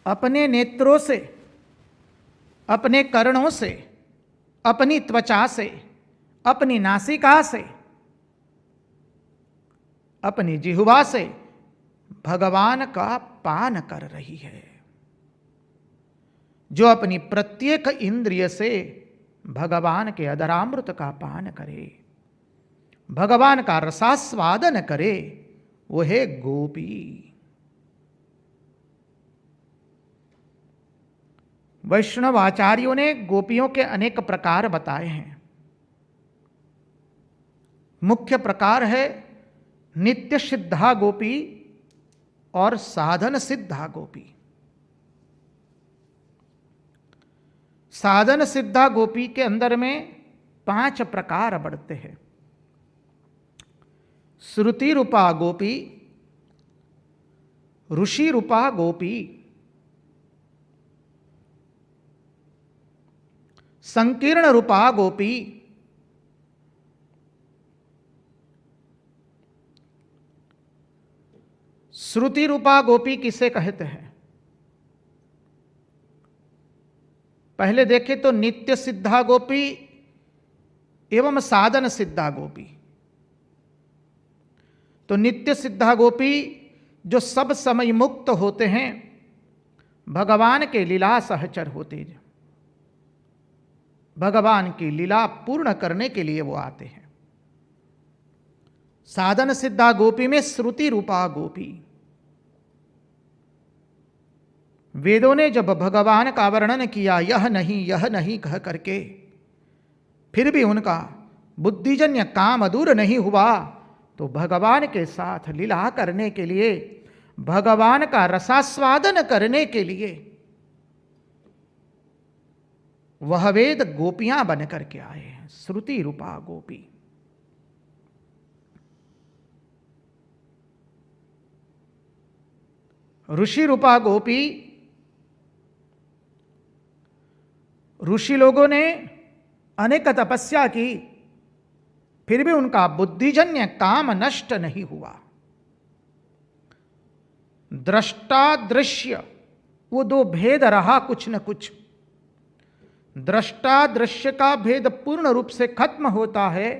अपने नेत्रों से, अपने कर्णों से, अपनी त्वचा से, अपनी नासिका से, अपनी जिह्वा से भगवान का पान कर रही है। जो अपनी प्रत्येक इंद्रिय से भगवान के अधरामृत का पान करे, भगवान का रसास्वादन करे, वो है गोपी। वैष्णव आचार्यों ने गोपियों के अनेक प्रकार बताए हैं। मुख्य प्रकार है नित्य सिद्धा गोपी और साधन सिद्धा गोपी। साधन सिद्धा गोपी के अंदर में 5 प्रकार बढ़ते हैं। श्रुति रूपा गोपी, ऋषि रूपा गोपी, संकीर्ण रूपा गोपी, श्रुति रूपा गोपी किसे कहते हैं? पहले देखें तो नित्य सिद्धा गोपी एवं साधन सिद्धा गोपी। तो नित्य सिद्धा गोपी जो सब समय मुक्त होते हैं, भगवान के लीला सहचर होते हैं, भगवान की लीला पूर्ण करने के लिए वो आते हैं। साधन सिद्धा गोपी में श्रुति रूपा गोपी, वेदों ने जब भगवान का वर्णन किया यह नहीं कह करके, फिर भी उनका बुद्धिजन्य काम दूर नहीं हुआ, तो भगवान के साथ लीला करने के लिए, भगवान का रसास्वादन करने के लिए वह वेद गोपियां बन करके आए हैं, श्रुति रूपा गोपी। ऋषि रूपा गोपी, ऋषि लोगों ने अनेक तपस्या की, फिर भी उनका बुद्धिजन्य काम नष्ट नहीं हुआ। दृष्टा दृश्य, वो दो भेद रहा कुछ न कुछ। दृष्टा दृश्य का भेद पूर्ण रूप से खत्म होता है,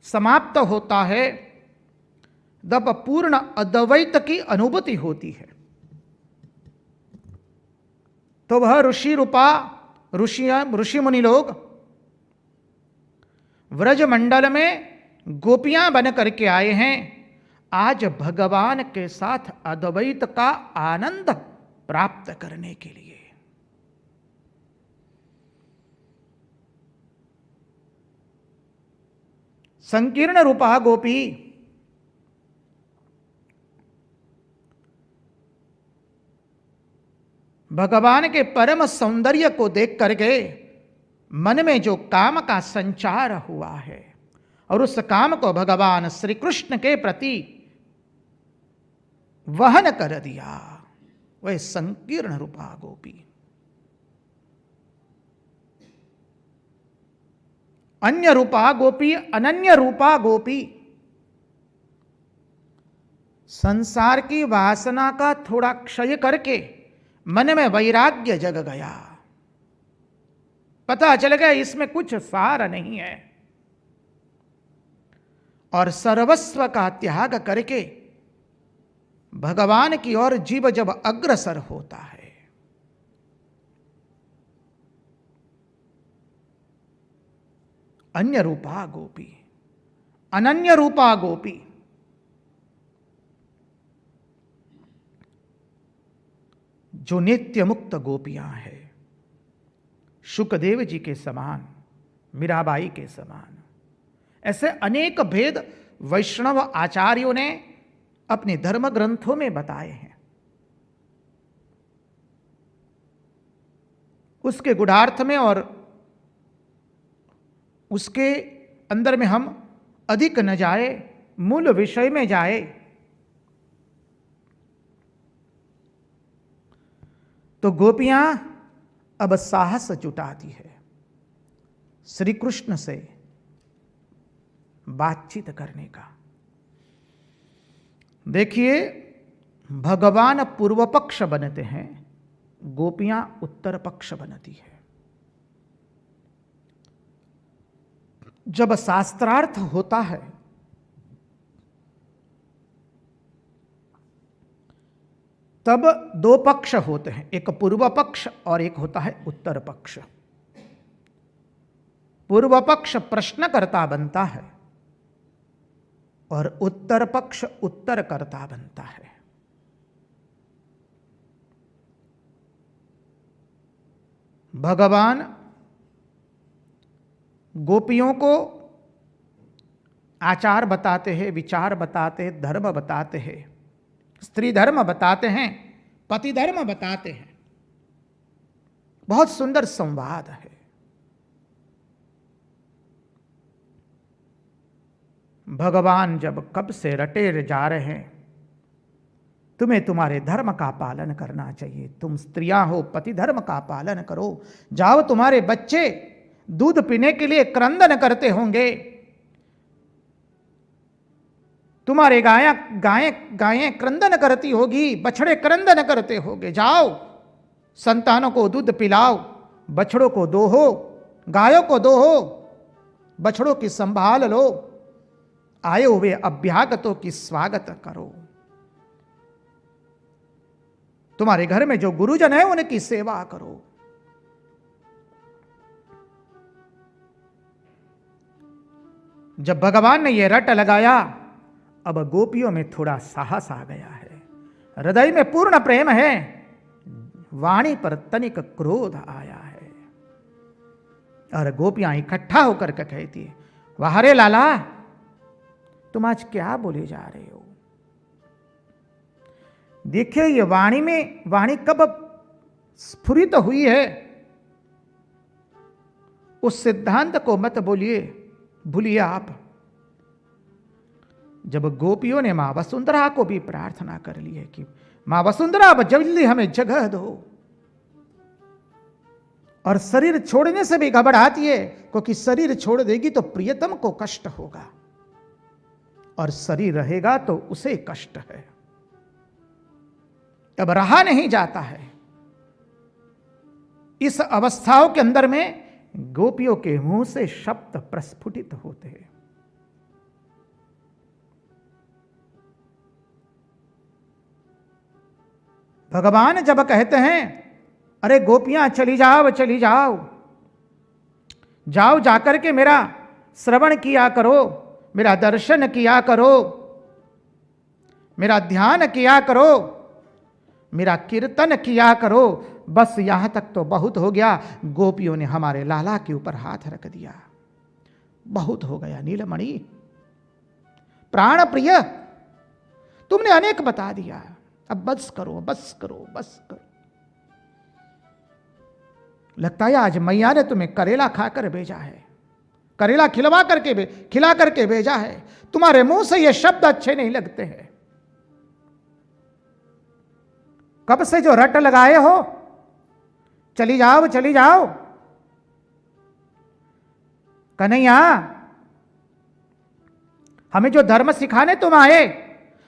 समाप्त होता है, जब पूर्ण अद्वैत की अनुभूति होती है। तो वह ऋषि रूपा ऋषि मुनि लोग व्रज मंडल में गोपियां बन करके आए हैं, आज भगवान के साथ अद्वैत का आनंद प्राप्त करने के लिए। संकीर्ण रूपा गोपी, भगवान के परम सौंदर्य को देख करके मन में जो काम का संचार हुआ है और उस काम को भगवान श्री कृष्ण के प्रति वहन कर दिया, वह संकीर्ण रूपा गोपी। अन्य रूपा गोपी, अनन्य रूपा गोपी, संसार की वासना का थोड़ा क्षय करके मन में वैराग्य जग गया, पता चल गया इसमें कुछ सार नहीं है, और सर्वस्व का त्याग करके भगवान की ओर जीव जब अग्रसर होता है, अन्य रूपा गोपी, अनन्य रूपा गोपी, जो नित्य मुक्त गोपियां हैं, शुकदेव जी के समान, मीराबाई के समान। ऐसे अनेक भेद वैष्णव आचार्यों ने अपने धर्म ग्रंथों में बताए हैं। उसके गुढ़ार्थ में और उसके अंदर में हम अधिक न जाए, मूल विषय में जाए तो गोपियां अब साहस जुटाती है श्री कृष्ण से बातचीत करने का। देखिए, भगवान पूर्व पक्ष बनते हैं, गोपियां उत्तर पक्ष बनती है। जब शास्त्रार्थ होता है तब दो पक्ष होते हैं, एक पूर्व पक्ष और एक होता है उत्तर पक्ष। पूर्व पक्ष प्रश्नकर्ता बनता है और उत्तर पक्ष उत्तरकर्ता बनता है। भगवान गोपियों को आचार बताते हैं, विचार बताते हैं, धर्म बताते हैं, स्त्री धर्म बताते हैं, पति धर्म बताते हैं। बहुत सुंदर संवाद है। भगवान जब कब से रटे जा रहे हैं, तुम्हें तुम्हारे धर्म का पालन करना चाहिए, तुम स्त्रियां हो, पति धर्म का पालन करो। जाओ, तुम्हारे बच्चे दूध पीने के लिए क्रंदन करते होंगे, तुम्हारे गायें क्रंदन करती होगी, बछड़े क्रंदन करते होंगे। जाओ, संतानों को दूध पिलाओ, बछड़ों को दोहो, गायों को दोहो, बछड़ों की संभाल लो, आए हुए अभ्यागतों की स्वागत करो। तुम्हारे घर में जो गुरुजन है उनकी सेवा करो। जब भगवान ने यह रट लगाया, अब गोपियों में थोड़ा साहस आ गया है, हृदय में पूर्ण प्रेम है, वाणी पर तनिक क्रोध आया है। और गोपियां इकट्ठा होकर के कहती है, वाहरे लाला, तुम आज क्या बोले जा रहे हो? देखिए, ये वाणी कब स्फुरित हुई है, उस सिद्धांत को मत भूलिए आप। जब गोपियों ने मां वसुंधरा को भी प्रार्थना कर ली है कि मां वसुंधरा अब जल्दी हमें जगह दो, और शरीर छोड़ने से भी घबराती है, क्योंकि शरीर छोड़ देगी तो प्रियतम को कष्ट होगा, और शरीर रहेगा तो उसे कष्ट है। अब रहा नहीं जाता है। इस अवस्थाओं के अंदर में गोपियों के मुंह से शब्द प्रस्फुटित होते हैं। भगवान जब कहते हैं अरे गोपियां चली जाओ चली जाओ, जाओ जाकर के मेरा श्रवण किया करो, मेरा दर्शन किया करो, मेरा ध्यान किया करो, मेरा कीर्तन किया करो, बस यहां तक तो बहुत हो गया। गोपियों ने हमारे लाला के ऊपर हाथ रख दिया, बहुत हो गया नीलमणि, प्राण प्रिय तुमने अनेक बता दिया, अब बस करो बस करो बस करो। लगता है आज मैया ने तुम्हें करेला खाकर भेजा है, करेला खिला करके भेजा है। तुम्हारे मुंह से ये शब्द अच्छे नहीं लगते हैं। कब से जो रट लगाए हो, चली जाओ चली जाओ। कन्हैया हमें जो धर्म सिखाने तुम आए,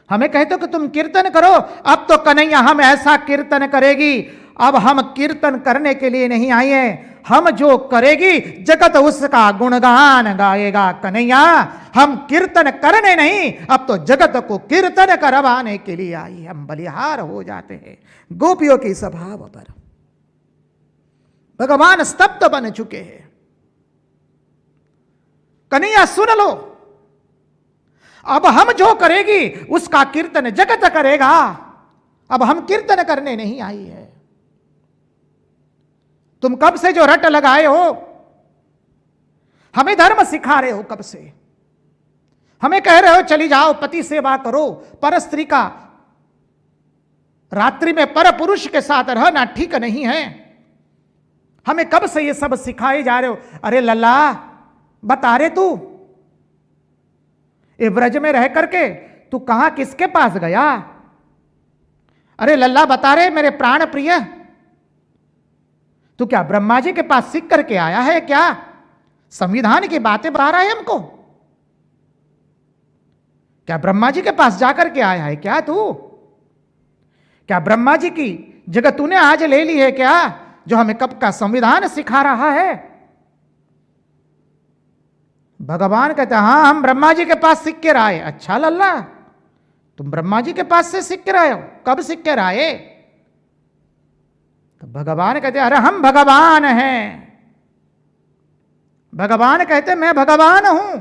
हमें कहते हो कि तुम कीर्तन करो, अब तो कन्हैया हम ऐसा कीर्तन करेगी। अब हम कीर्तन करने के लिए नहीं आए हैं, हम जो करेगी जगत उसका गुणगान गाएगा। कन्हैया हम कीर्तन करने नहीं, अब तो जगत को कीर्तन करवाने के लिए आई। हम बलिहार हो जाते हैं गोपियों के स्वभाव पर। भगवान स्तब्ध बन चुके हैं। कन्हैया सुन लो, अब हम जो करेगी उसका कीर्तन जगत करेगा। अब हम कीर्तन करने नहीं आई है। तुम कब से जो रट लगाए हो, हमें धर्म सिखा रहे हो, कब से हमें कह रहे हो चली जाओ पति सेवा करो, पर स्त्री का रात्रि में पर पुरुष के साथ रहना ठीक नहीं है। हमें कब से ये सब सिखाए जा रहे हो। अरे लल्ला बता रे, तू ये ब्रज में रह करके तू कहां किसके पास गया। अरे लल्ला बता रे मेरे प्राण प्रिय, तू क्या ब्रह्मा जी के पास सीख करके आया है क्या। संविधान की बातें बता रहा है हमको, क्या ब्रह्मा जी के पास जाकर के आया है क्या तू। क्या ब्रह्मा जी की जगह तूने आज ले ली है क्या, जो हमें कब का संविधान सिखा रहा है। भगवान कहते हैं हाँ हम ब्रह्मा जी के पास सीख कर आए। अच्छा लल्ला तुम ब्रह्मा जी के पास से सीख कर आए हो, कब सीख कर आए। तो भगवान कहते अरे हम भगवान हैं। भगवान कहते मैं भगवान हूं।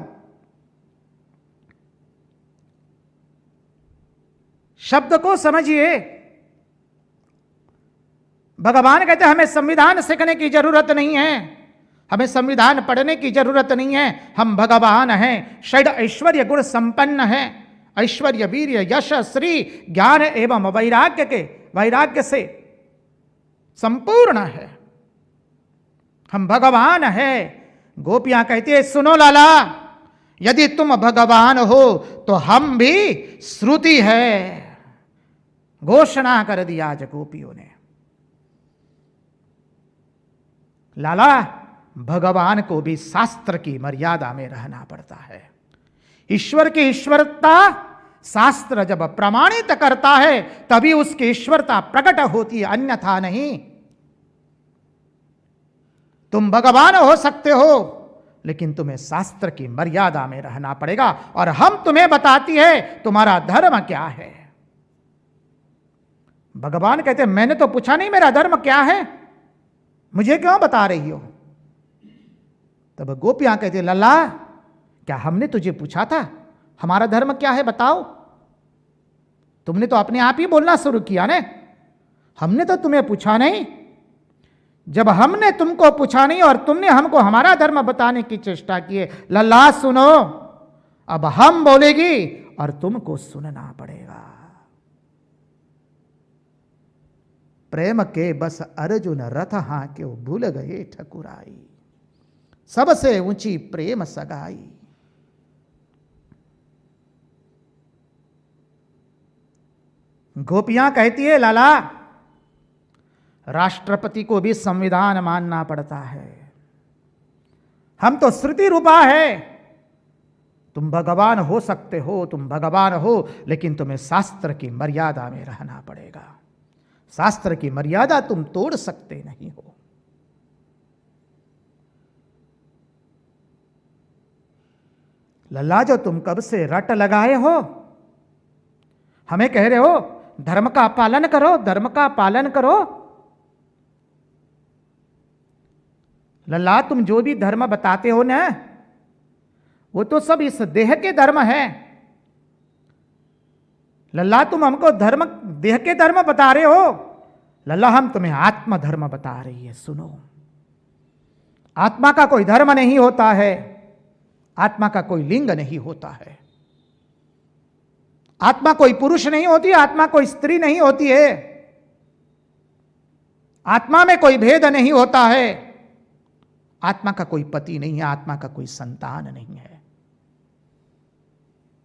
शब्द को समझिए। भगवान कहते हमें संविधान सीखने की जरूरत नहीं है, हमें संविधान पढ़ने की जरूरत नहीं है। हम भगवान हैं, षड ऐश्वर्य गुण संपन्न हैं। ऐश्वर्य वीर्य यश श्री ज्ञान एवं वैराग्य से संपूर्ण है। हम भगवान हैं। गोपियां कहती है सुनो लाला, यदि तुम भगवान हो तो हम भी श्रुति है। घोषणा कर दिया आज गोपियों ने। लाला भगवान को भी शास्त्र की मर्यादा में रहना पड़ता है। ईश्वर की ईश्वरता शास्त्र जब प्रमाणित करता है तभी उसकी ईश्वरता प्रकट होती है, अन्यथा नहीं। तुम भगवान हो सकते हो लेकिन तुम्हें शास्त्र की मर्यादा में रहना पड़ेगा, और हम तुम्हें बताती है तुम्हारा धर्म क्या है। भगवान कहते मैंने तो पूछा नहीं मेरा धर्म क्या है, मुझे क्यों बता रही हो। तब गोपियां कहते लल्ला क्या हमने तुझे पूछा था हमारा धर्म क्या है बताओ। तुमने तो अपने आप ही बोलना शुरू किया ने, हमने तो तुम्हें पूछा नहीं। जब हमने तुमको पूछा नहीं और तुमने हमको हमारा धर्म बताने की चेष्टा की है, लल्ला सुनो, अब हम बोलेगी और तुमको सुनना पड़ेगा। प्रेम के बस अर्जुन रथ हाँ क्यों भूल गए ठकुराई। सबसे ऊंची प्रेम सगाई। गोपियां कहती है लाला, राष्ट्रपति को भी संविधान मानना पड़ता है, हम तो श्रुति रूपा है। तुम भगवान हो सकते हो, तुम भगवान हो, लेकिन तुम्हें शास्त्र की मर्यादा में रहना पड़ेगा। शास्त्र की मर्यादा तुम तोड़ सकते नहीं हो। लल्ला, जो तुम कब से रट लगाए हो, हमें कह रहे हो धर्म का पालन करो, धर्म का पालन करो। लल्ला, तुम जो भी धर्म बताते हो ना, वो तो सब इस देह के धर्म है। लल्ला, तुम हमको धर्म, देह के धर्म बता रहे हो। लल्ला, हम तुम्हें आत्म धर्म बता रही है। सुनो, आत्मा का कोई धर्म नहीं होता है, आत्मा का कोई लिंग नहीं होता है, आत्मा कोई पुरुष नहीं होती, आत्मा कोई स्त्री नहीं होती है, आत्मा में कोई भेद नहीं होता है, आत्मा का कोई पति नहीं है, आत्मा का कोई संतान नहीं है।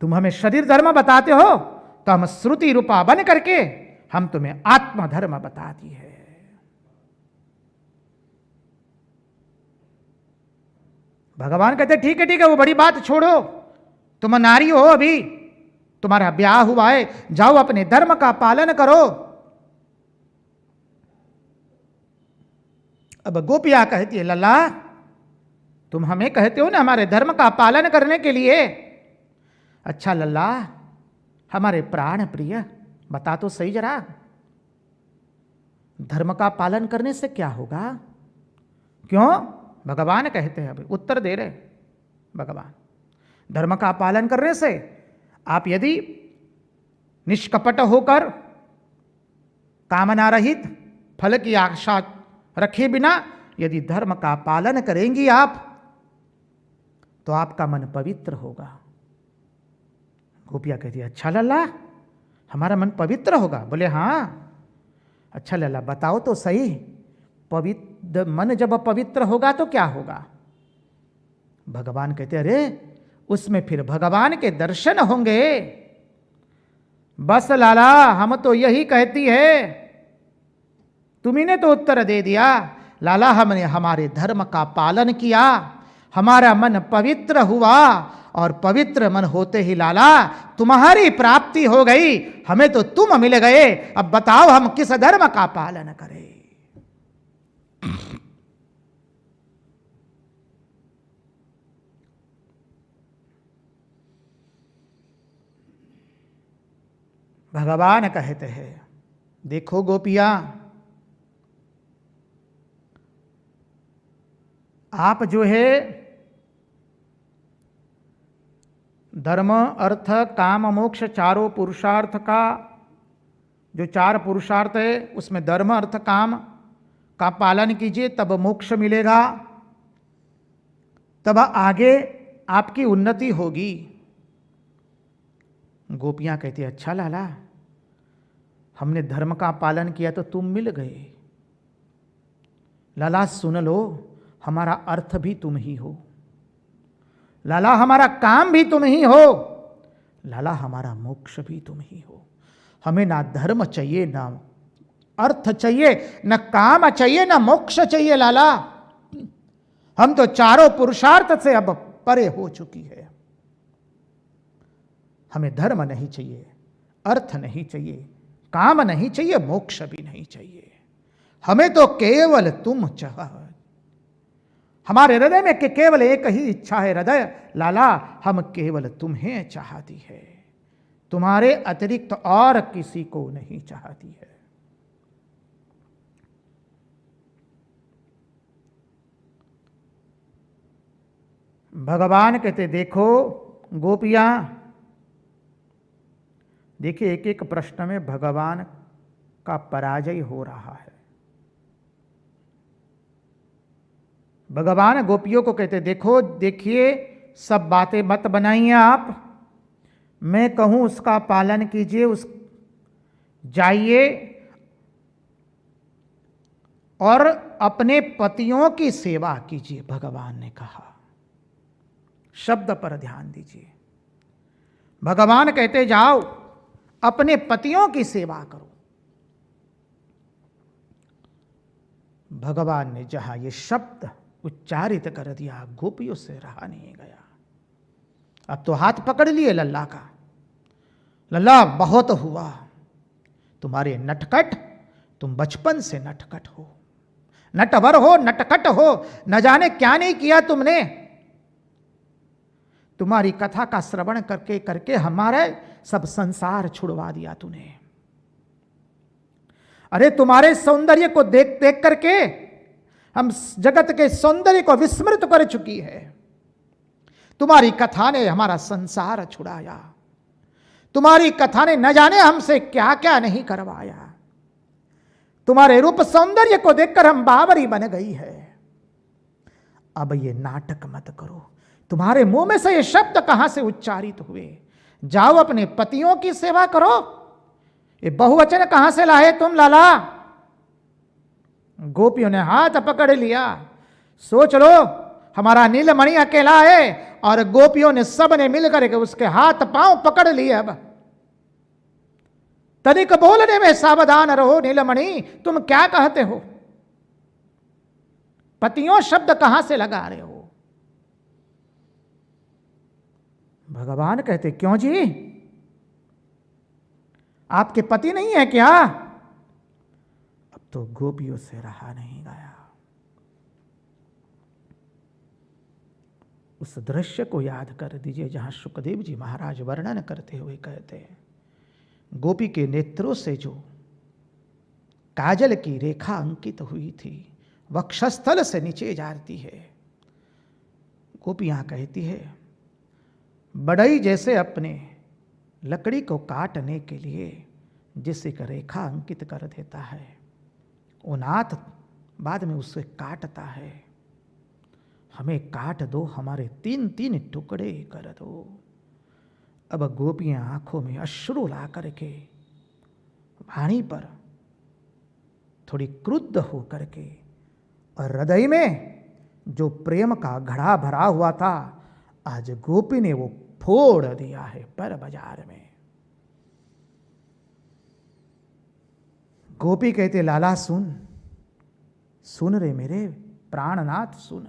तुम हमें शरीर धर्म बताते हो, तो हम श्रुति रूपा बन करके हम तुम्हें आत्म धर्म बताती है। भगवान कहते ठीक है ठीक है, वो बड़ी बात छोड़ो, तुम नारी हो, अभी तुम्हारा ब्याह हुआ है, जाओ अपने धर्म का पालन करो। अब गोपिया कहती है लल्ला, तुम हमें कहते हो ना हमारे धर्म का पालन करने के लिए। अच्छा लल्ला, हमारे प्राण प्रिय, बता तो सही जरा, धर्म का पालन करने से क्या होगा? क्यों? भगवान कहते हैं, अभी उत्तर दे रहे भगवान, धर्म का पालन करने से आप यदि निष्कपट होकर कामना रहित फल की आशा रखे बिना यदि धर्म का पालन करेंगी आप, तो आपका मन पवित्र होगा। गोपिया कहती है अच्छा लल्ला, हमारा मन पवित्र होगा? बोले हाँ। अच्छा लल्ला, बताओ तो सही, पवित्र मन जब पवित्र होगा तो क्या होगा? भगवान कहते अरे उसमें फिर भगवान के दर्शन होंगे। बस लाला, हम तो यही कहती है, तुम्ही ने तो उत्तर दे दिया। लाला, हमने हमारे धर्म का पालन किया, हमारा मन पवित्र हुआ, और पवित्र मन होते ही लाला तुम्हारी प्राप्ति हो गई, हमें तो तुम मिल गए। अब बताओ हम किस धर्म का पालन करें? भगवान कहते हैं देखो गोपिया, आप जो है धर्म अर्थ काम मोक्ष चारों पुरुषार्थ का, जो चार पुरुषार्थ है उसमें धर्म अर्थ काम का पालन कीजिए, तब मोक्ष मिलेगा, तब आगे आपकी उन्नति होगी। गोपियां कहती अच्छा लाला, हमने धर्म का पालन किया तो तुम मिल गए। लाला सुन लो, हमारा अर्थ भी तुम ही हो, लाला हमारा काम भी तुम ही हो, लाला हमारा मोक्ष भी तुम ही हो। हमें ना धर्म चाहिए, ना अर्थ चाहिए, न काम चाहिए, ना मोक्ष चाहिए लाला। हम तो चारों पुरुषार्थ से अब परे हो चुकी है। हमें धर्म नहीं चाहिए, अर्थ नहीं चाहिए, काम नहीं चाहिए, मोक्ष भी नहीं चाहिए। हमें तो केवल तुम चाह। हमारे हृदय में केवल एक ही इच्छा है हृदय, लाला हम केवल तुम्हें चाहती है, तुम्हारे अतिरिक्त और किसी को नहीं चाहती है। भगवान कहते देखो गोपियां, देखिए एक एक प्रश्न में भगवान का पराजय हो रहा है। भगवान गोपियों को कहते देखो, देखिए सब बातें मत बनाइए आप, मैं कहूं उसका पालन कीजिए, उस जाइए और अपने पतियों की सेवा कीजिए। भगवान ने कहा, शब्द पर ध्यान दीजिए। भगवान कहते जाओ अपने पतियों की सेवा करो। भगवान ने जहां ये शब्द उच्चारित कर दिया, गोपियों से रहा नहीं गया। अब तो हाथ पकड़ लिए लल्ला का। लल्ला बहुत हुआ, तुम्हारे नटखट, तुम बचपन से नटखट हो, नटवर हो, नटखट हो, न जाने क्या नहीं किया तुमने। तुम्हारी कथा का श्रवण करके करके हमारे सब संसार छुड़वा दिया तूने। अरे तुम्हारे सौंदर्य को देख देख करके हम जगत के सौंदर्य को विस्मृत कर चुकी है। तुम्हारी कथा ने हमारा संसार छुड़ाया। तुम्हारी कथा ने न जाने हमसे क्या क्या नहीं करवाया। तुम्हारे रूप सौंदर्य को देखकर हम बावरी बन गई है। अब ये नाटक मत करो। तुम्हारे मुंह में से ये शब्द कहां से उच्चारित हुए? जाओ अपने पतियों की सेवा करो। ये बहुवचन कहां से लाए तुम लाला? गोपियों ने हाथ पकड़ लिया। सोच लो हमारा नीलमणि अकेला है और गोपियों ने सब ने मिलकर के उसके हाथ पांव पकड़ लिए। अब तनिक बोलने में सावधान रहो नीलमणि, तुम क्या कहते हो? पतियों शब्द कहां से लगा रहे हो? भगवान कहते, क्यों जी, आपके पति नहीं है क्या? अब तो गोपियों से रहा नहीं गया। उस दृश्य को याद कर दीजिए जहां शुकदेव जी महाराज वर्णन करते हुए कहते हैं, गोपी के नेत्रों से जो काजल की रेखा अंकित हुई थी वक्षस्थल से नीचे जाती है। गोपियां कहती है, बढ़ई जैसे अपने लकड़ी को काटने के लिए जिस एक रेखा अंकित कर देता है, वो नाथ बाद में उसे काटता है। हमें काट दो, हमारे 3-3 टुकड़े कर दो। अब गोपियां आंखों में अश्रु ला करके वाणी पर थोड़ी क्रुद्ध हो करके और हृदय में जो प्रेम का घड़ा भरा हुआ था आज गोपी ने वो फोड़ दिया है पर बाजार में। गोपी कहते, लाला सुन, सुन रे मेरे प्राणनाथ सुन।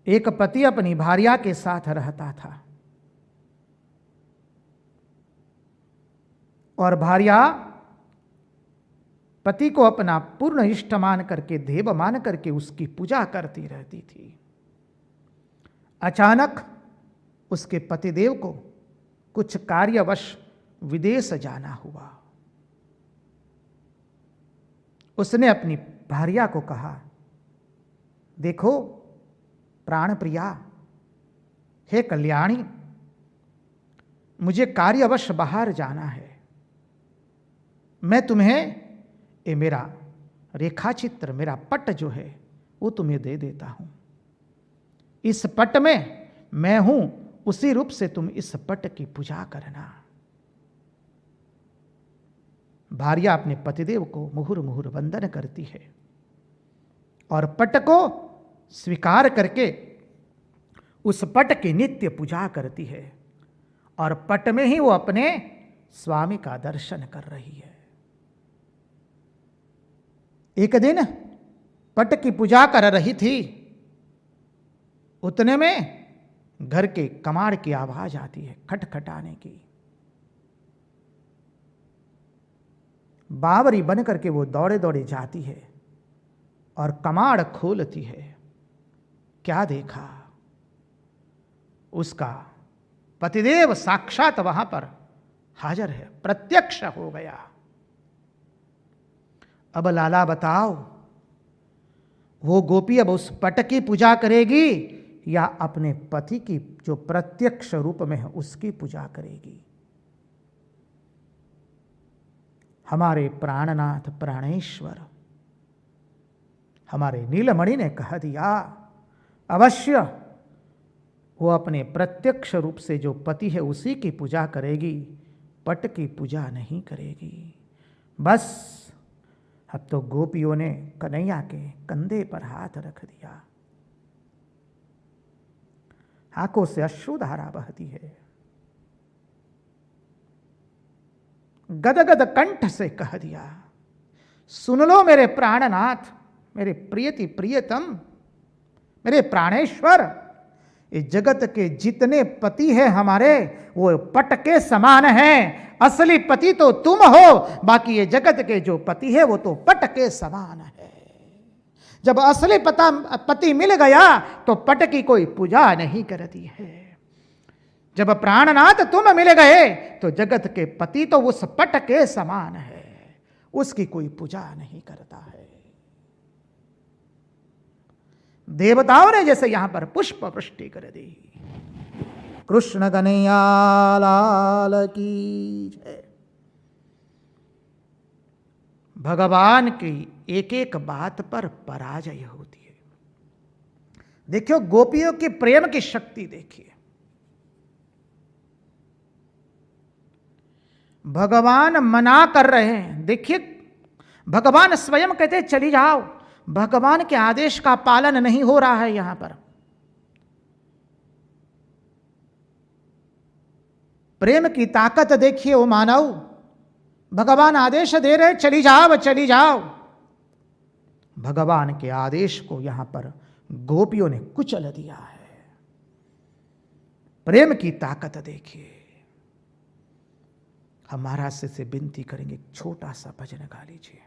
एक पति अपनी भार्या के साथ रहता था और भार्या पति को अपना पूर्ण इष्ट मान करके, देव मान करके उसकी पूजा करती रहती थी। अचानक उसके पतिदेव को कुछ कार्यवश विदेश जाना हुआ। उसने अपनी भार्या को कहा, देखो प्राण प्रिया, हे कल्याणी, मुझे कार्यवश बाहर जाना है। मैं तुम्हें ये मेरा रेखाचित्र, मेरा पट जो है वो तुम्हें दे देता हूं। इस पट में मैं हूं, उसी रूप से तुम इस पट की पूजा करना। भार्या अपने पतिदेव को मुहुर मुहुर वंदन करती है और पट को स्वीकार करके उस पट की नित्य पूजा करती है और पट में ही वो अपने स्वामी का दर्शन कर रही है। एक दिन पट की पूजा कर रही थी, उतने में घर के कमाड़ की आवाज आती है, खटखटाने की। बावरी बन करके वो दौड़े दौड़े जाती है और कमाड़ खोलती है। क्या देखा? उसका पतिदेव साक्षात वहां पर हाजिर है, प्रत्यक्ष हो गया। अब लाला बताओ, वो गोपी अब उस पट की पूजा करेगी या अपने पति की जो प्रत्यक्ष रूप में है उसकी पूजा करेगी? हमारे प्राणनाथ प्राणेश्वर हमारे नीलमणि ने कह दिया, अवश्य वो अपने प्रत्यक्ष रूप से जो पति है उसी की पूजा करेगी, पट की पूजा नहीं करेगी। बस अब तो गोपियों ने कन्हैया के कंधे पर हाथ रख दिया, आंखों से अश्रुधारा बहती है। गदगद कंठ से कह दिया, सुन लो मेरे प्राणनाथ, मेरे प्रियति प्रियतम, मेरे प्राणेश्वर, इस जगत के जितने पति हैं हमारे वो पट के समान हैं। असली पति तो तुम हो, बाकी ये जगत के जो पति है वो तो पट के समान है। जब असली पति मिल गया तो पट की कोई पूजा नहीं करती है। जब प्राणनाथ तुम मिल गए तो जगत के पति तो उस पट के समान है, उसकी कोई पूजा नहीं करता है। देवताओं ने जैसे यहां पर पुष्प वृष्टि कर दी। कृष्ण कन्हैया लाल की जय। भगवान की एक एक बात पर पराजय होती है। देखियो गोपियों के प्रेम की शक्ति देखिए। भगवान मना कर रहे हैं, देखिए भगवान स्वयं कहते चली जाओ। भगवान के आदेश का पालन नहीं हो रहा है यहां पर। प्रेम की ताकत देखिए वो मानव। भगवान आदेश दे रहे चली जाओ चली जाओ। भगवान के आदेश को यहां पर गोपियों ने कुचल दिया है। प्रेम की ताकत देखिए। हम महाराज से विनती करेंगे, एक छोटा सा भजन गा लीजिए।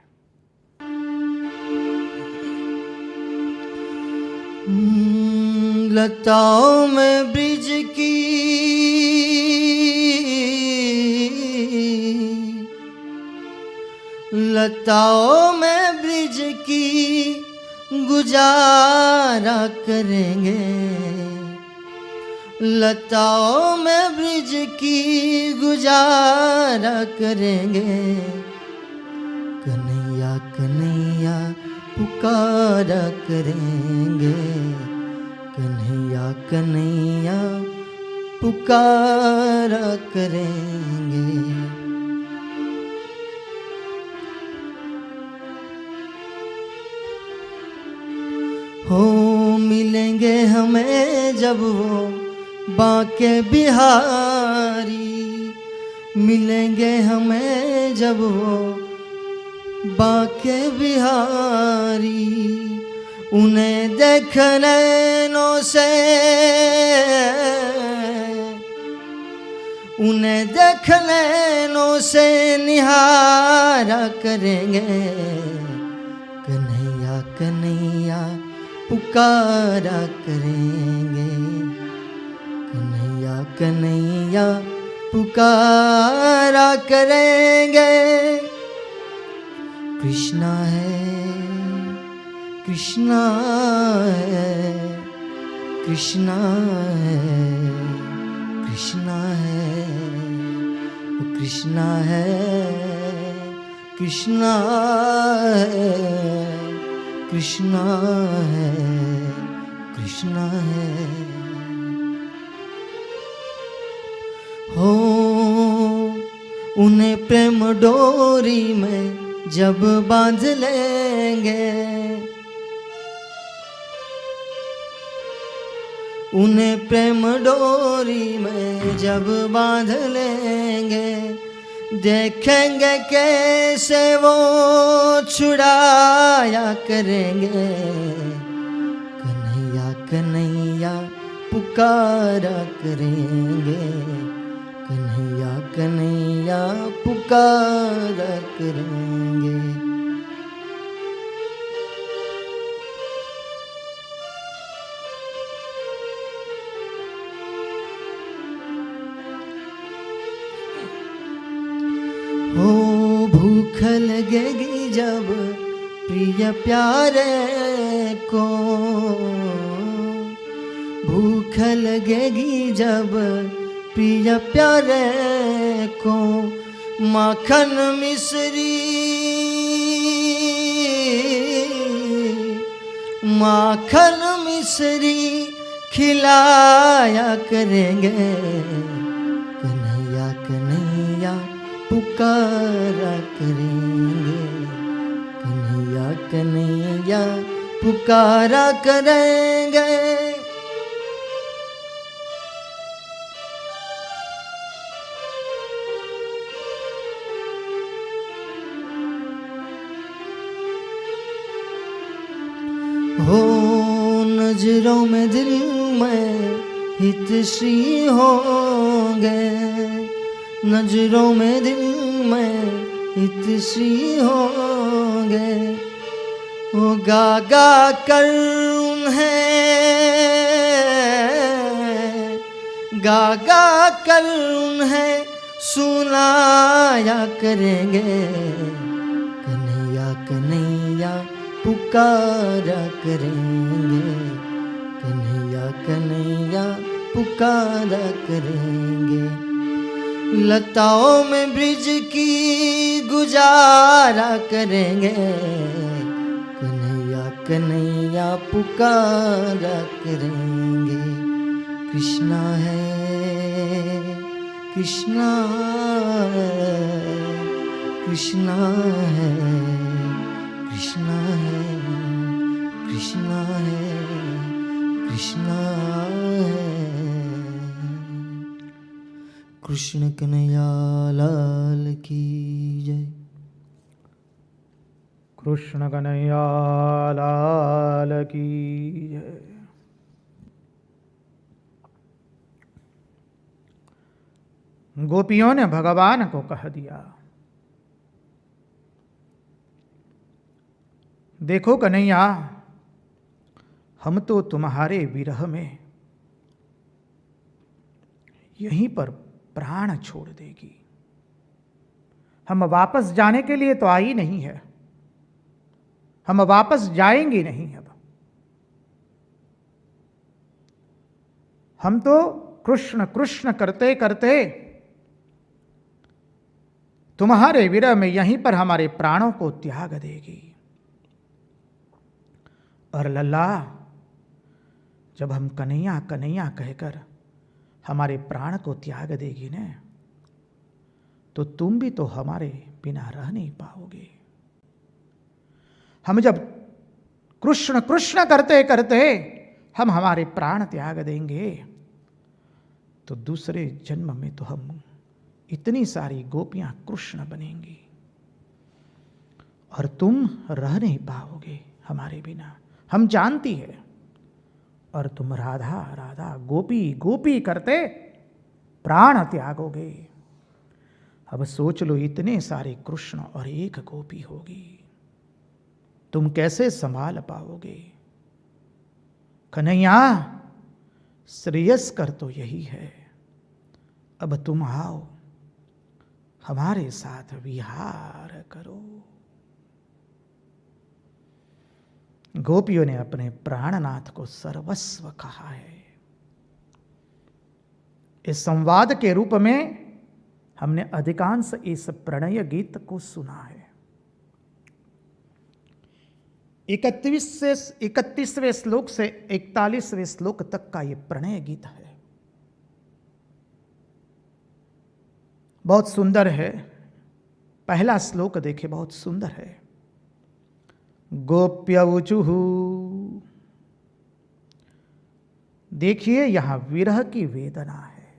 लताओं में ब्रिज की लताओं में ब्रिज की गुजारा करेंगे। लताओं में ब्रिज की गुजारा करेंगे। कन्हैया कन्हैया पुकारा करेंगे। कन्हैया कन्हैया पुकारा करेंगे। हो मिलेंगे हमें जब वो बांके बिहारी। मिलेंगे हमें जब वो बांके बिहारी। उन्हें देख नैनों से उन्हें देख नैनों से निहारा करेंगे। कन्हैया कन्हैया पुकारा करेंगे। कन्हैया कन्हैया पुकारा करेंगे। कृष्णा है कृष्णा है कृष्णा है कृष्णा है कृष्णा है कृष्णा है कृष्णा है कृष्णा है। हो उन्हें प्रेम डोरी में जब बांध लेंगे। उन्हें प्रेम डोरी में जब बांध लेंगे। देखेंगे कैसे वो छुड़ाया करेंगे। कन्हैया कन्हैया पुकारा करेंगे। कन्हैया कन्हैया पुकारा करेंगे। हो भूख लगेगी जब प्रिय प्यारे को। भूख लगेगी जब प्रिय प्यारे को। माखन मिश्री माखन मिश्री खिलाया करेंगे। कन्हैया कन्हैया पुकारा करेंगे, कन्हैया कन्हैया पुकारा करेंगे। हो नजरों में दिल में हितश्री होंगे, नजरों में दिल में हितश्री होंगे। वो गा गा कर उन्हें, गा गा कर उन्हें सुनाया करेंगे, कन्हैया कन्हैया पुकारा करेंगे, कन्हैया कन्हैया पुकारा करेंगे। लताओं में ब्रिज की गुजारा करेंगे, कन्हैया कन्हैया पुकारा करेंगे। कृष्णा है कृष्णा है, कृष्णा है कृष्णा है, कृष्णा है कृष्णा है। कृष्ण कन्हैया लाल की जय। कृष्ण कन्हैया लाल की जय। गोपियों ने भगवान को कह दिया, देखो कन्हैया, हम तो तुम्हारे विरह में यहीं पर प्राण छोड़ देगी। हम वापस जाने के लिए तो आई नहीं है, हम वापस जाएंगे नहीं। अब हम तो कृष्ण कृष्ण करते करते तुम्हारे विरह में यहीं पर हमारे प्राणों को त्याग देगी। और लल्ला, जब हम कन्हैया कन्हैया कहकर हमारे प्राण को त्याग देगी न, तो तुम भी तो हमारे बिना रह नहीं पाओगे। हम जब कृष्ण कृष्ण करते करते हम हमारे प्राण त्याग देंगे, तो दूसरे जन्म में तो हम इतनी सारी गोपियां कृष्ण बनेंगी और तुम रह नहीं पाओगे हमारे बिना, हम जानती है। और तुम राधा राधा गोपी गोपी करते प्राण त्यागोगे। अब सोच लो, इतने सारे कृष्ण और एक गोपी होगी, तुम कैसे संभाल पाओगे? कन्हैया, श्रेयस्कर तो यही है, अब तुम आओ, हमारे साथ विहार करो। गोपियों ने अपने प्राणनाथ को सर्वस्व कहा है। इस संवाद के रूप में हमने अधिकांश इस प्रणय गीत को सुना है। 31वें श्लोक से 41वें श्लोक तक का ये प्रणय गीत है। बहुत सुंदर है। पहला श्लोक देखे, बहुत सुंदर है। गोप्यवचुहु, देखिए यहां विरह की वेदना है।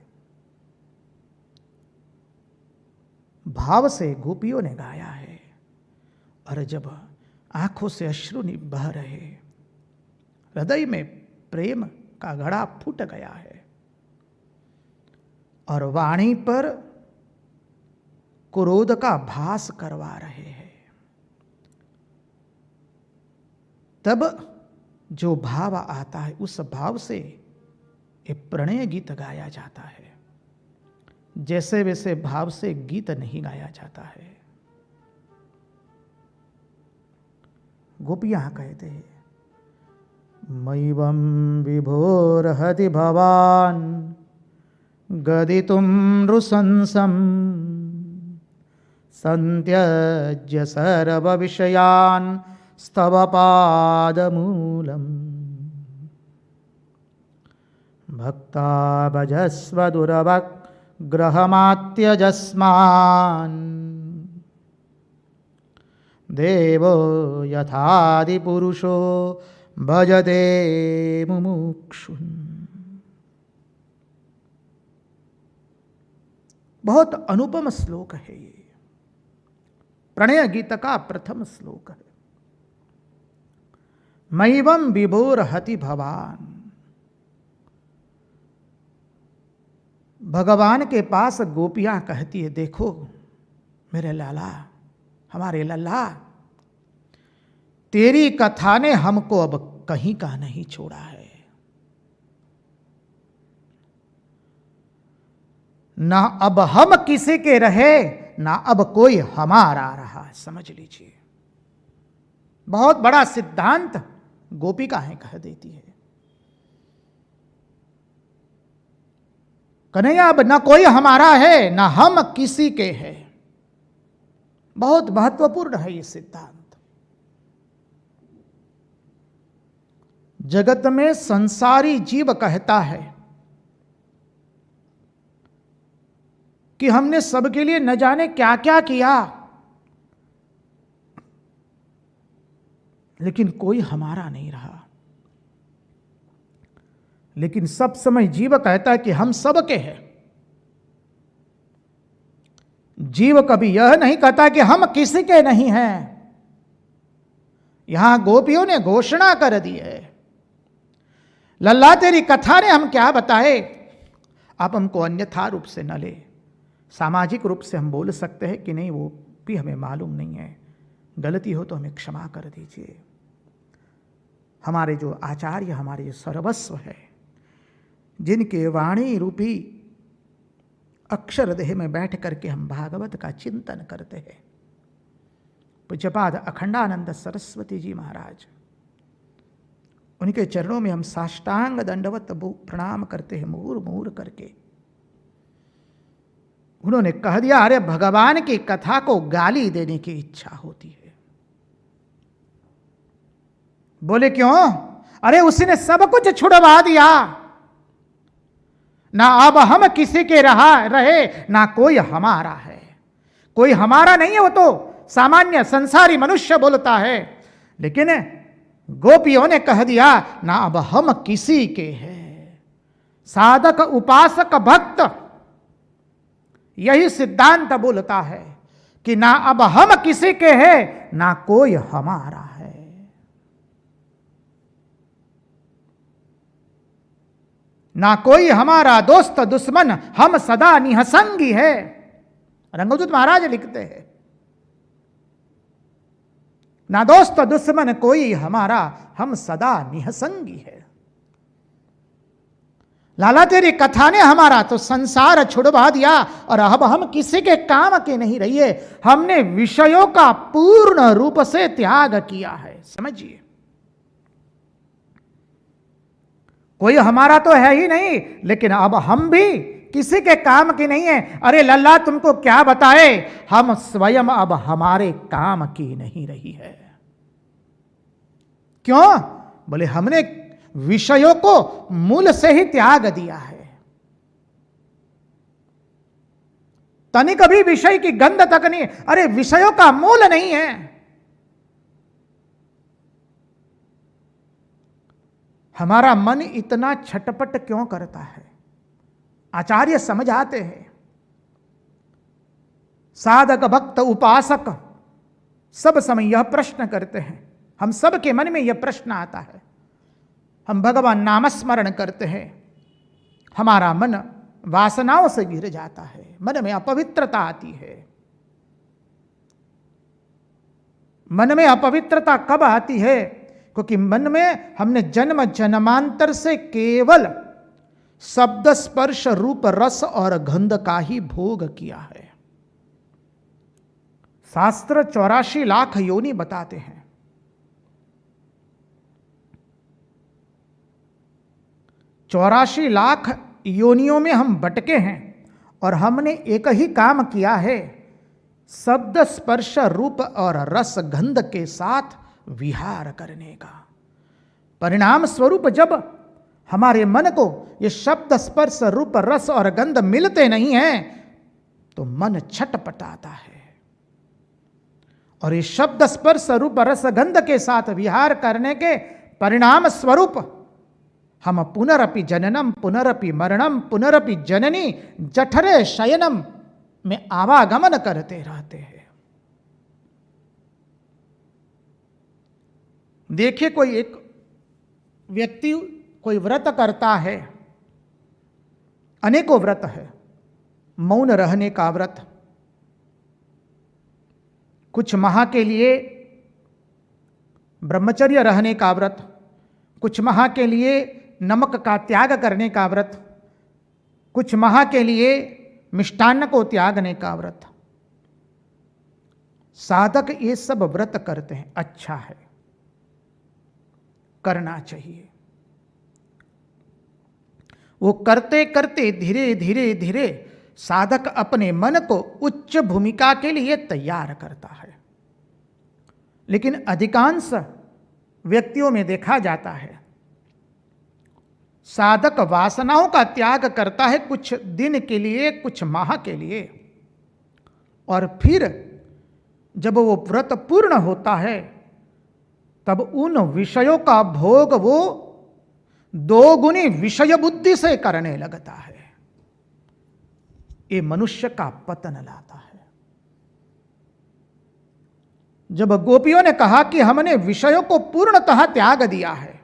भाव से गोपियों ने गाया है, और जब आंखों से अश्रु बह रहे, हृदय में प्रेम का घड़ा फूट गया है, और वाणी पर क्रोध का भास करवा रहे हैं, तब जो भाव आता है उस भाव से ये प्रणय गीत गाया जाता है। जैसे वैसे भाव से गीत नहीं गाया जाता है। गोपियां कहते हैं, मैवं विभोरहति भवान गदितुम रुसंसम संत्यज्य सर्व विषयान स्तव पादमूलम भक्ता भजस्व दुर्भग ग्रहमात्यजस्मान् देवो यथादि पुरुषो भजते मुमुक्षुन्। बहुत अनुपम श्लोक है ये, प्रणय गीत का प्रथम श्लोक है। मैवं विभोरहति भवान। भगवान के पास गोपियां कहती है, देखो मेरे लाला, हमारे लल्ला, तेरी कथा ने हमको अब कहीं का नहीं छोड़ा है। ना अब हम किसी के रहे, ना अब कोई हमारा रहा। समझ लीजिए, बहुत बड़ा सिद्धांत गोपिकाएं कह देती है। कन्हैया अब न कोई हमारा है, ना हम किसी के हैं। बहुत महत्वपूर्ण है ये सिद्धांत। जगत में संसारी जीव कहता है कि हमने सबके लिए न जाने क्या क्या किया, लेकिन कोई हमारा नहीं रहा। लेकिन सब समय जीव कहता है कि हम सबके हैं। जीव कभी यह नहीं कहता कि हम किसी के नहीं हैं। यहां गोपियों ने घोषणा कर दी है, लल्ला तेरी कथा ने हम क्या बताए, आप हमको अन्यथा रूप से न ले। सामाजिक रूप से हम बोल सकते हैं कि नहीं, वो भी हमें मालूम नहीं है, गलती हो तो हमें क्षमा कर दीजिए। हमारे जो आचार्य, हमारे जो सर्वस्व है, जिनके वाणी रूपी अक्षर देह में बैठ करके हम भागवत का चिंतन करते हैं, पूज्यपाद अखंडानंद सरस्वती जी महाराज, उनके चरणों में हम साष्टांग दंडवत प्रणाम करते हैं, मुहुर मुहुर करके। उन्होंने कह दिया, अरे भगवान की कथा को गाली देने की इच्छा होती है। बोले क्यों? अरे उसने सब कुछ छुड़वा दिया, ना अब हम किसी के रहे, ना कोई हमारा है। कोई हमारा नहीं है, वो तो सामान्य संसारी मनुष्य बोलता है, लेकिन गोपियों ने कह दिया, ना अब हम किसी के हैं। साधक, उपासक, भक्त यही सिद्धांत बोलता है कि ना अब हम किसी के हैं, ना कोई हमारा है। ना कोई हमारा दोस्त दुश्मन, हम सदा निहसंगी है। रंगदूत महाराज लिखते हैं, ना दोस्त दुश्मन कोई हमारा, हम सदा निहसंगी है। लाला तेरी कथा ने हमारा तो संसार छुड़वा दिया, और अब हम किसी के काम के नहीं रहिए। हमने विषयों का पूर्ण रूप से त्याग किया है। समझिए, कोई हमारा तो है ही नहीं, लेकिन अब हम भी किसी के काम की नहीं है। अरे लल्ला, तुमको क्या बताए, हम स्वयं अब हमारे काम की नहीं रही है। क्यों? बोले हमने विषयों को मूल से ही त्याग दिया है। तनिक भी विषय की गंध तक नहीं। अरे विषयों का मूल नहीं है। हमारा मन इतना छटपट क्यों करता है? आचार्य समझाते हैं, साधक, भक्त, उपासक सब समय यह प्रश्न करते हैं। हम सब के मन में यह प्रश्न आता है। हम भगवान नामस्मरण करते हैं, हमारा मन वासनाओं से घिर जाता है, मन में अपवित्रता आती है। मन में अपवित्रता कब आती है? क्योंकि मन में हमने जन्म जन्मांतर से केवल शब्द, स्पर्श, रूप, रस और गंध का ही भोग किया है। शास्त्र 84 लाख योनि बताते हैं। 84 लाख योनियों में हम भटके हैं, और हमने एक ही काम किया है, शब्द, स्पर्श, रूप और रस गंध के साथ विहार करने का। परिणाम स्वरूप जब हमारे मन को ये शब्द, स्पर्श, रूप, रस और गंध मिलते नहीं हैं, तो मन छटपटाता है। और इस शब्द स्पर्श रूप रस गंध के साथ विहार करने के परिणाम स्वरूप हम पुनरपि जननम पुनरपि मरणम पुनरपि जननी जठरे शयनम में आवागमन करते रहते हैं। देखिए, कोई एक व्यक्ति कोई व्रत करता है, अनेकों व्रत है, मौन रहने का व्रत, कुछ माह के लिए ब्रह्मचर्य रहने का व्रत, कुछ माह के लिए नमक का त्याग करने का व्रत, कुछ माह के लिए मिष्टान्न को त्यागने का व्रत। साधक ये सब व्रत करते हैं, अच्छा है, करना चाहिए। वो करते करते धीरे धीरे धीरे साधक अपने मन को उच्च भूमिका के लिए तैयार करता है। लेकिन अधिकांश व्यक्तियों में देखा जाता है, साधक वासनाओं का त्याग करता है कुछ दिन के लिए, कुछ माह के लिए, और फिर जब वो व्रत पूर्ण होता है तब उन विषयों का भोग वो दोगुनी विषय बुद्धि से करने लगता है। ये मनुष्य का पतन लाता है। जब गोपियों ने कहा कि हमने विषयों को पूर्णतः त्याग दिया है,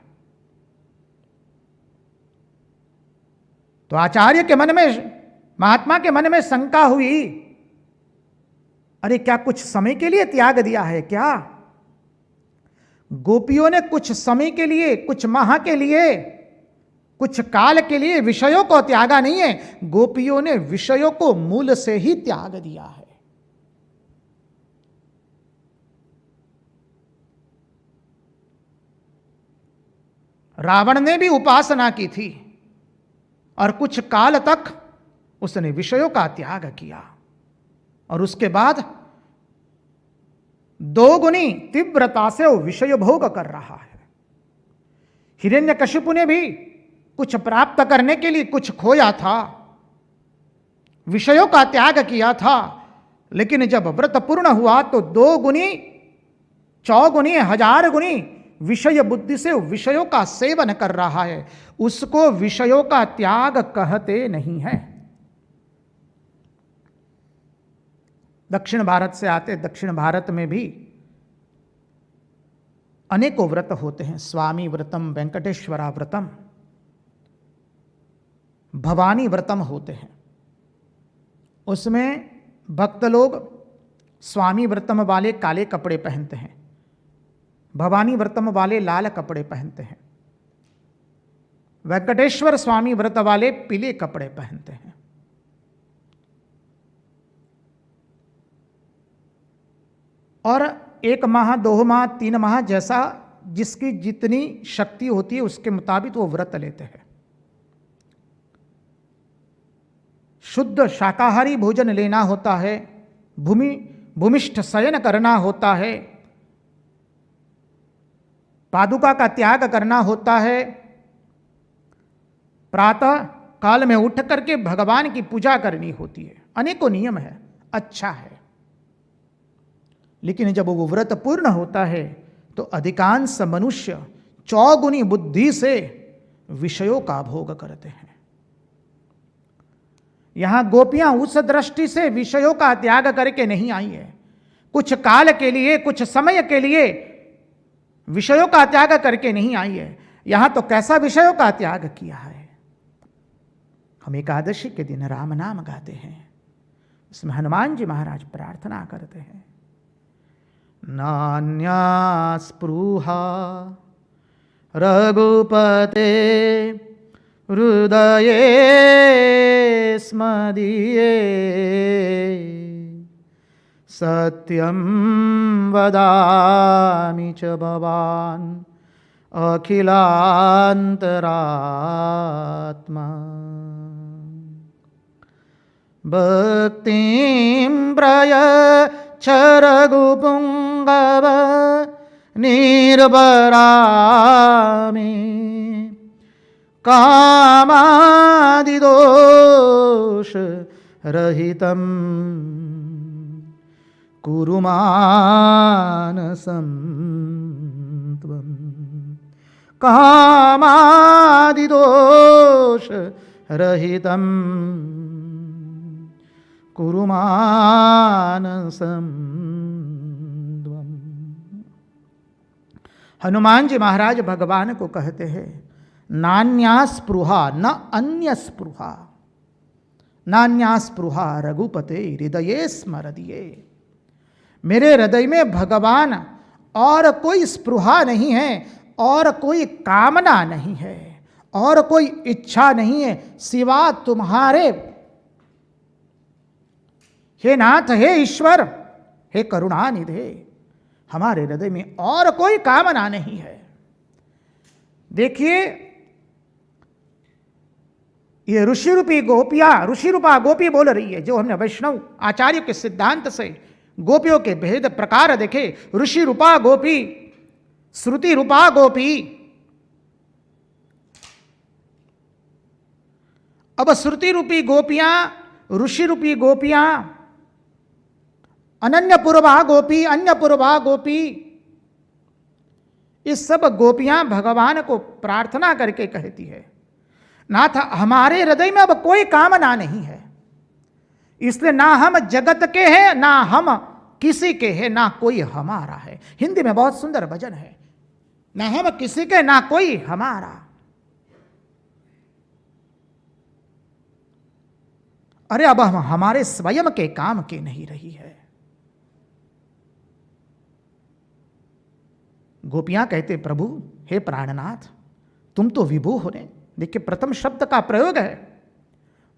तो आचार्य के मन में, महात्मा के मन में शंका हुई, अरे क्या कुछ समय के लिए त्याग दिया है क्या? गोपियों ने कुछ समय के लिए, कुछ माह के लिए, कुछ काल के लिए विषयों को त्यागा नहीं है, गोपियों ने विषयों को मूल से ही त्याग दिया है। रावण ने भी उपासना की थी और कुछ काल तक उसने विषयों का त्याग किया, और उसके बाद दोगुनी तीव्रता से वो विषय भोग कर रहा है। हिरण्यकशिपु ने भी कुछ प्राप्त करने के लिए कुछ खोया था, विषयों का त्याग किया था, लेकिन जब व्रत पूर्ण हुआ तो दोगुनी, चौगुनी, हजार गुनी विषय बुद्धि से विषयों का सेवन कर रहा है। उसको विषयों का त्याग कहते नहीं है। दक्षिण भारत से आते, दक्षिण भारत में भी अनेकों व्रत होते हैं। स्वामी व्रतम, वेंकटेश्वरा व्रतम, भवानी व्रतम होते हैं। उसमें भक्त लोग स्वामी व्रतम वाले काले कपड़े पहनते हैं, भवानी व्रतम वाले लाल कपड़े पहनते हैं, वेंकटेश्वर स्वामी व्रत वाले पीले कपड़े पहनते हैं। और 1 माह, 2 माह, 3 माह, जैसा जिसकी जितनी शक्ति होती है उसके मुताबिक वो व्रत लेते हैं। शुद्ध शाकाहारी भोजन लेना होता है, भूमिष्ठ शयन करना होता है, पादुका का त्याग करना होता है, प्रातः काल में उठ करके भगवान की पूजा करनी होती है। अनेकों नियम है, अच्छा है। लेकिन जब वो व्रत पूर्ण होता है तो अधिकांश मनुष्य चौगुनी बुद्धि से विषयों का भोग करते हैं। यहां गोपियां उस दृष्टि से विषयों का त्याग करके नहीं आई है। कुछ काल के लिए, कुछ समय के लिए विषयों का त्याग करके नहीं आई है। यहां तो कैसा विषयों का त्याग किया है। हम एकादशी के दिन राम नाम गाते हैं, उसमें हनुमान जी महाराज प्रार्थना करते हैं, नान्या स्पृहा रघुपते हृदये स्मदीये सत्यं वदामि च भवान् अखिलान्तरात्मा भक्तिं प्रयच्छ रघुपुङ्गव निर्भरामि कामादिदोष रहितं कुरु मानसं त्वं कामादिदोष रहितं कुरु मानसं त्वं। हनुमान जी महाराज भगवान को कहते हैं, नान्या स्पृहा न अन्य स्पृहा, नान्या स्पृहा रघुपते हृदये स्मरदिये। मेरे हृदय में भगवान और कोई स्पृहा नहीं है, और कोई कामना नहीं है, और कोई इच्छा नहीं है सिवा तुम्हारे। हे नाथ, हे ईश्वर, हे करुणानिधे, हमारे हृदय में और कोई कामना नहीं है। देखिए, ये ऋषि रूपी गोपियां, ऋषि रूपा गोपी बोल रही है, जो हमने वैष्णव आचार्य के सिद्धांत से गोपियों के भेद प्रकार देखे। ऋषि रूपा गोपी, श्रुति रूपा गोपी। अब श्रुति रूपी गोपियां, ऋषि रूपी गोपियां, अनन्य पूर्वा गोपी, अन्य पूर्वा गोपी, ये सब गोपियां भगवान को प्रार्थना करके कहती है, नाथ हमारे हृदय में अब कोई कामना नहीं है, इसलिए ना हम जगत के हैं, ना हम किसी के हैं, ना कोई हमारा है। हिंदी में बहुत सुंदर भजन है, ना हम किसी के, ना कोई हमारा। अरे अब हम हमारे स्वयं के काम की नहीं रही है। गोपियां कहते, प्रभु हे प्राणनाथ, तुम तो विभु हो ने। देखिए, प्रथम शब्द का प्रयोग है,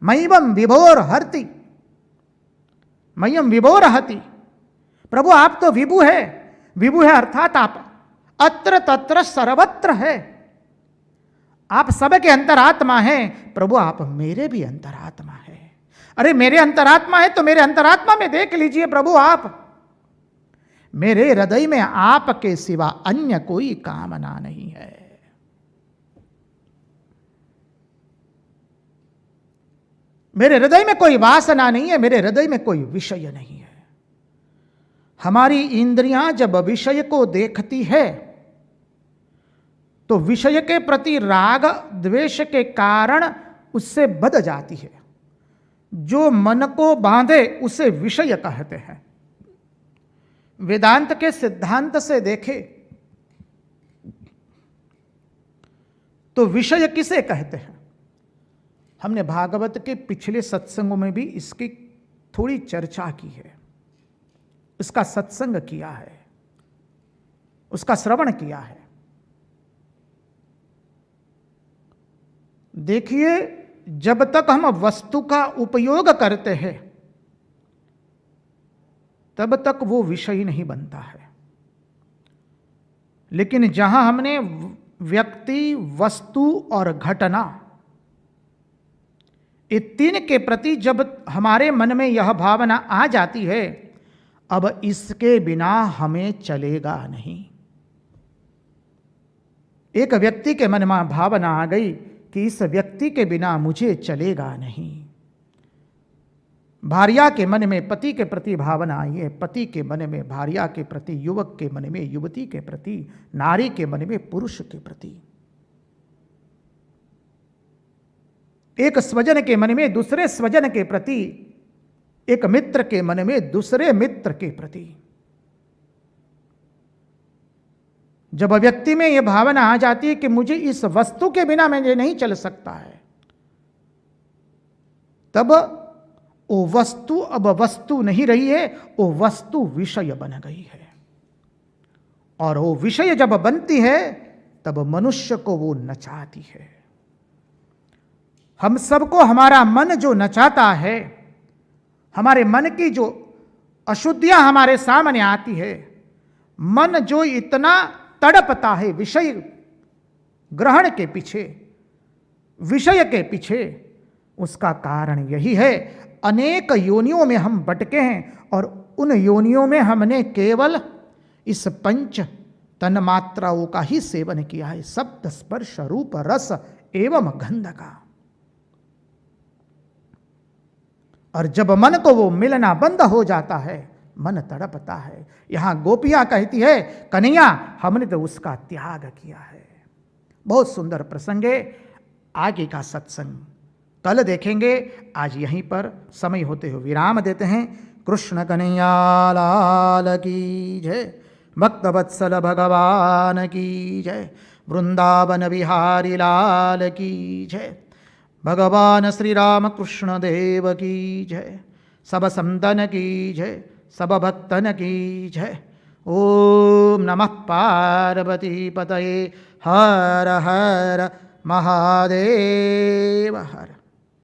मय्यम विभोर हरति, मय्यम विभोर हति। प्रभु आप तो विभु है। विभु है अर्थात आप अत्र तत्र सर्वत्र है, आप सबके अंतरात्मा हैं। प्रभु आप मेरे भी अंतरात्मा है। अरे मेरे अंतरात्मा है तो मेरे अंतरात्मा में देख लीजिए प्रभु, आप मेरे हृदय में आपके सिवा अन्य कोई कामना नहीं है। मेरे हृदय में कोई वासना नहीं है, मेरे हृदय में कोई विषय नहीं है। हमारी इंद्रियां जब विषय को देखती है तो विषय के प्रति राग द्वेष के कारण उससे बध जाती है। जो मन को बांधे उसे विषय कहते हैं। वेदांत के सिद्धांत से देखे तो विषय किसे कहते हैं? हमने भागवत के पिछले सत्संगों में भी इसकी थोड़ी चर्चा की है, इसका सत्संग किया है, उसका श्रवण किया है। देखिए, जब तक हम वस्तु का उपयोग करते हैं तब तक वो विषय नहीं बनता है, लेकिन जहां हमने व्यक्ति, वस्तु और घटना, ये तीन के प्रति जब हमारे मन में यह भावना आ जाती है, अब इसके बिना हमें चलेगा नहीं। एक व्यक्ति के मन में भावना आ गई कि इस व्यक्ति के बिना मुझे चलेगा नहीं। भार्या के मन में पति के प्रति भावना आई है, पति के मन में भार्या के प्रति, युवक के मन में युवती के प्रति, नारी के मन में पुरुष के प्रति, एक स्वजन के मन में दूसरे स्वजन के प्रति, एक मित्र के मन में दूसरे मित्र के प्रति। जब व्यक्ति में यह भावना आ जाती है कि मुझे इस वस्तु के बिना मैं नहीं चल सकता है, तब वो वस्तु अब वस्तु नहीं रही है, वो वस्तु विषय बन गई है। और वो विषय जब बनती है तब मनुष्य को वो नचाती है। हम सबको हमारा मन जो नचाता है, हमारे मन की जो अशुद्धियां हमारे सामने आती है, मन जो इतना तड़पता है विषय ग्रहण के पीछे, विषय के पीछे, उसका कारण यही है, अनेक योनियों में हम भटके हैं और उन योनियों में हमने केवल इस पंच तन्मात्राओं का ही सेवन किया है, शब्द स्पर्श रूप रस एवं गंध का। और जब मन को वो मिलना बंद हो जाता है मन तड़पता है। यहाँ गोपियाँ कहती है कन्हैया हमने तो उसका त्याग किया है। बहुत सुंदर प्रसंग है। आगे का सत्संग कल देखेंगे। आज यहीं पर समय होते हुए विराम देते हैं। कृष्ण कन्हैया लाल की जय, भक्तवत्सल भगवान की जय, वृंदावन बिहारी लाल की जय, भगवान श्री राम कृष्ण देव की जय, सब संतन की जय, सब भक्तन की जय। ओम नमः पार्वती पतये हर हर महादेव हर।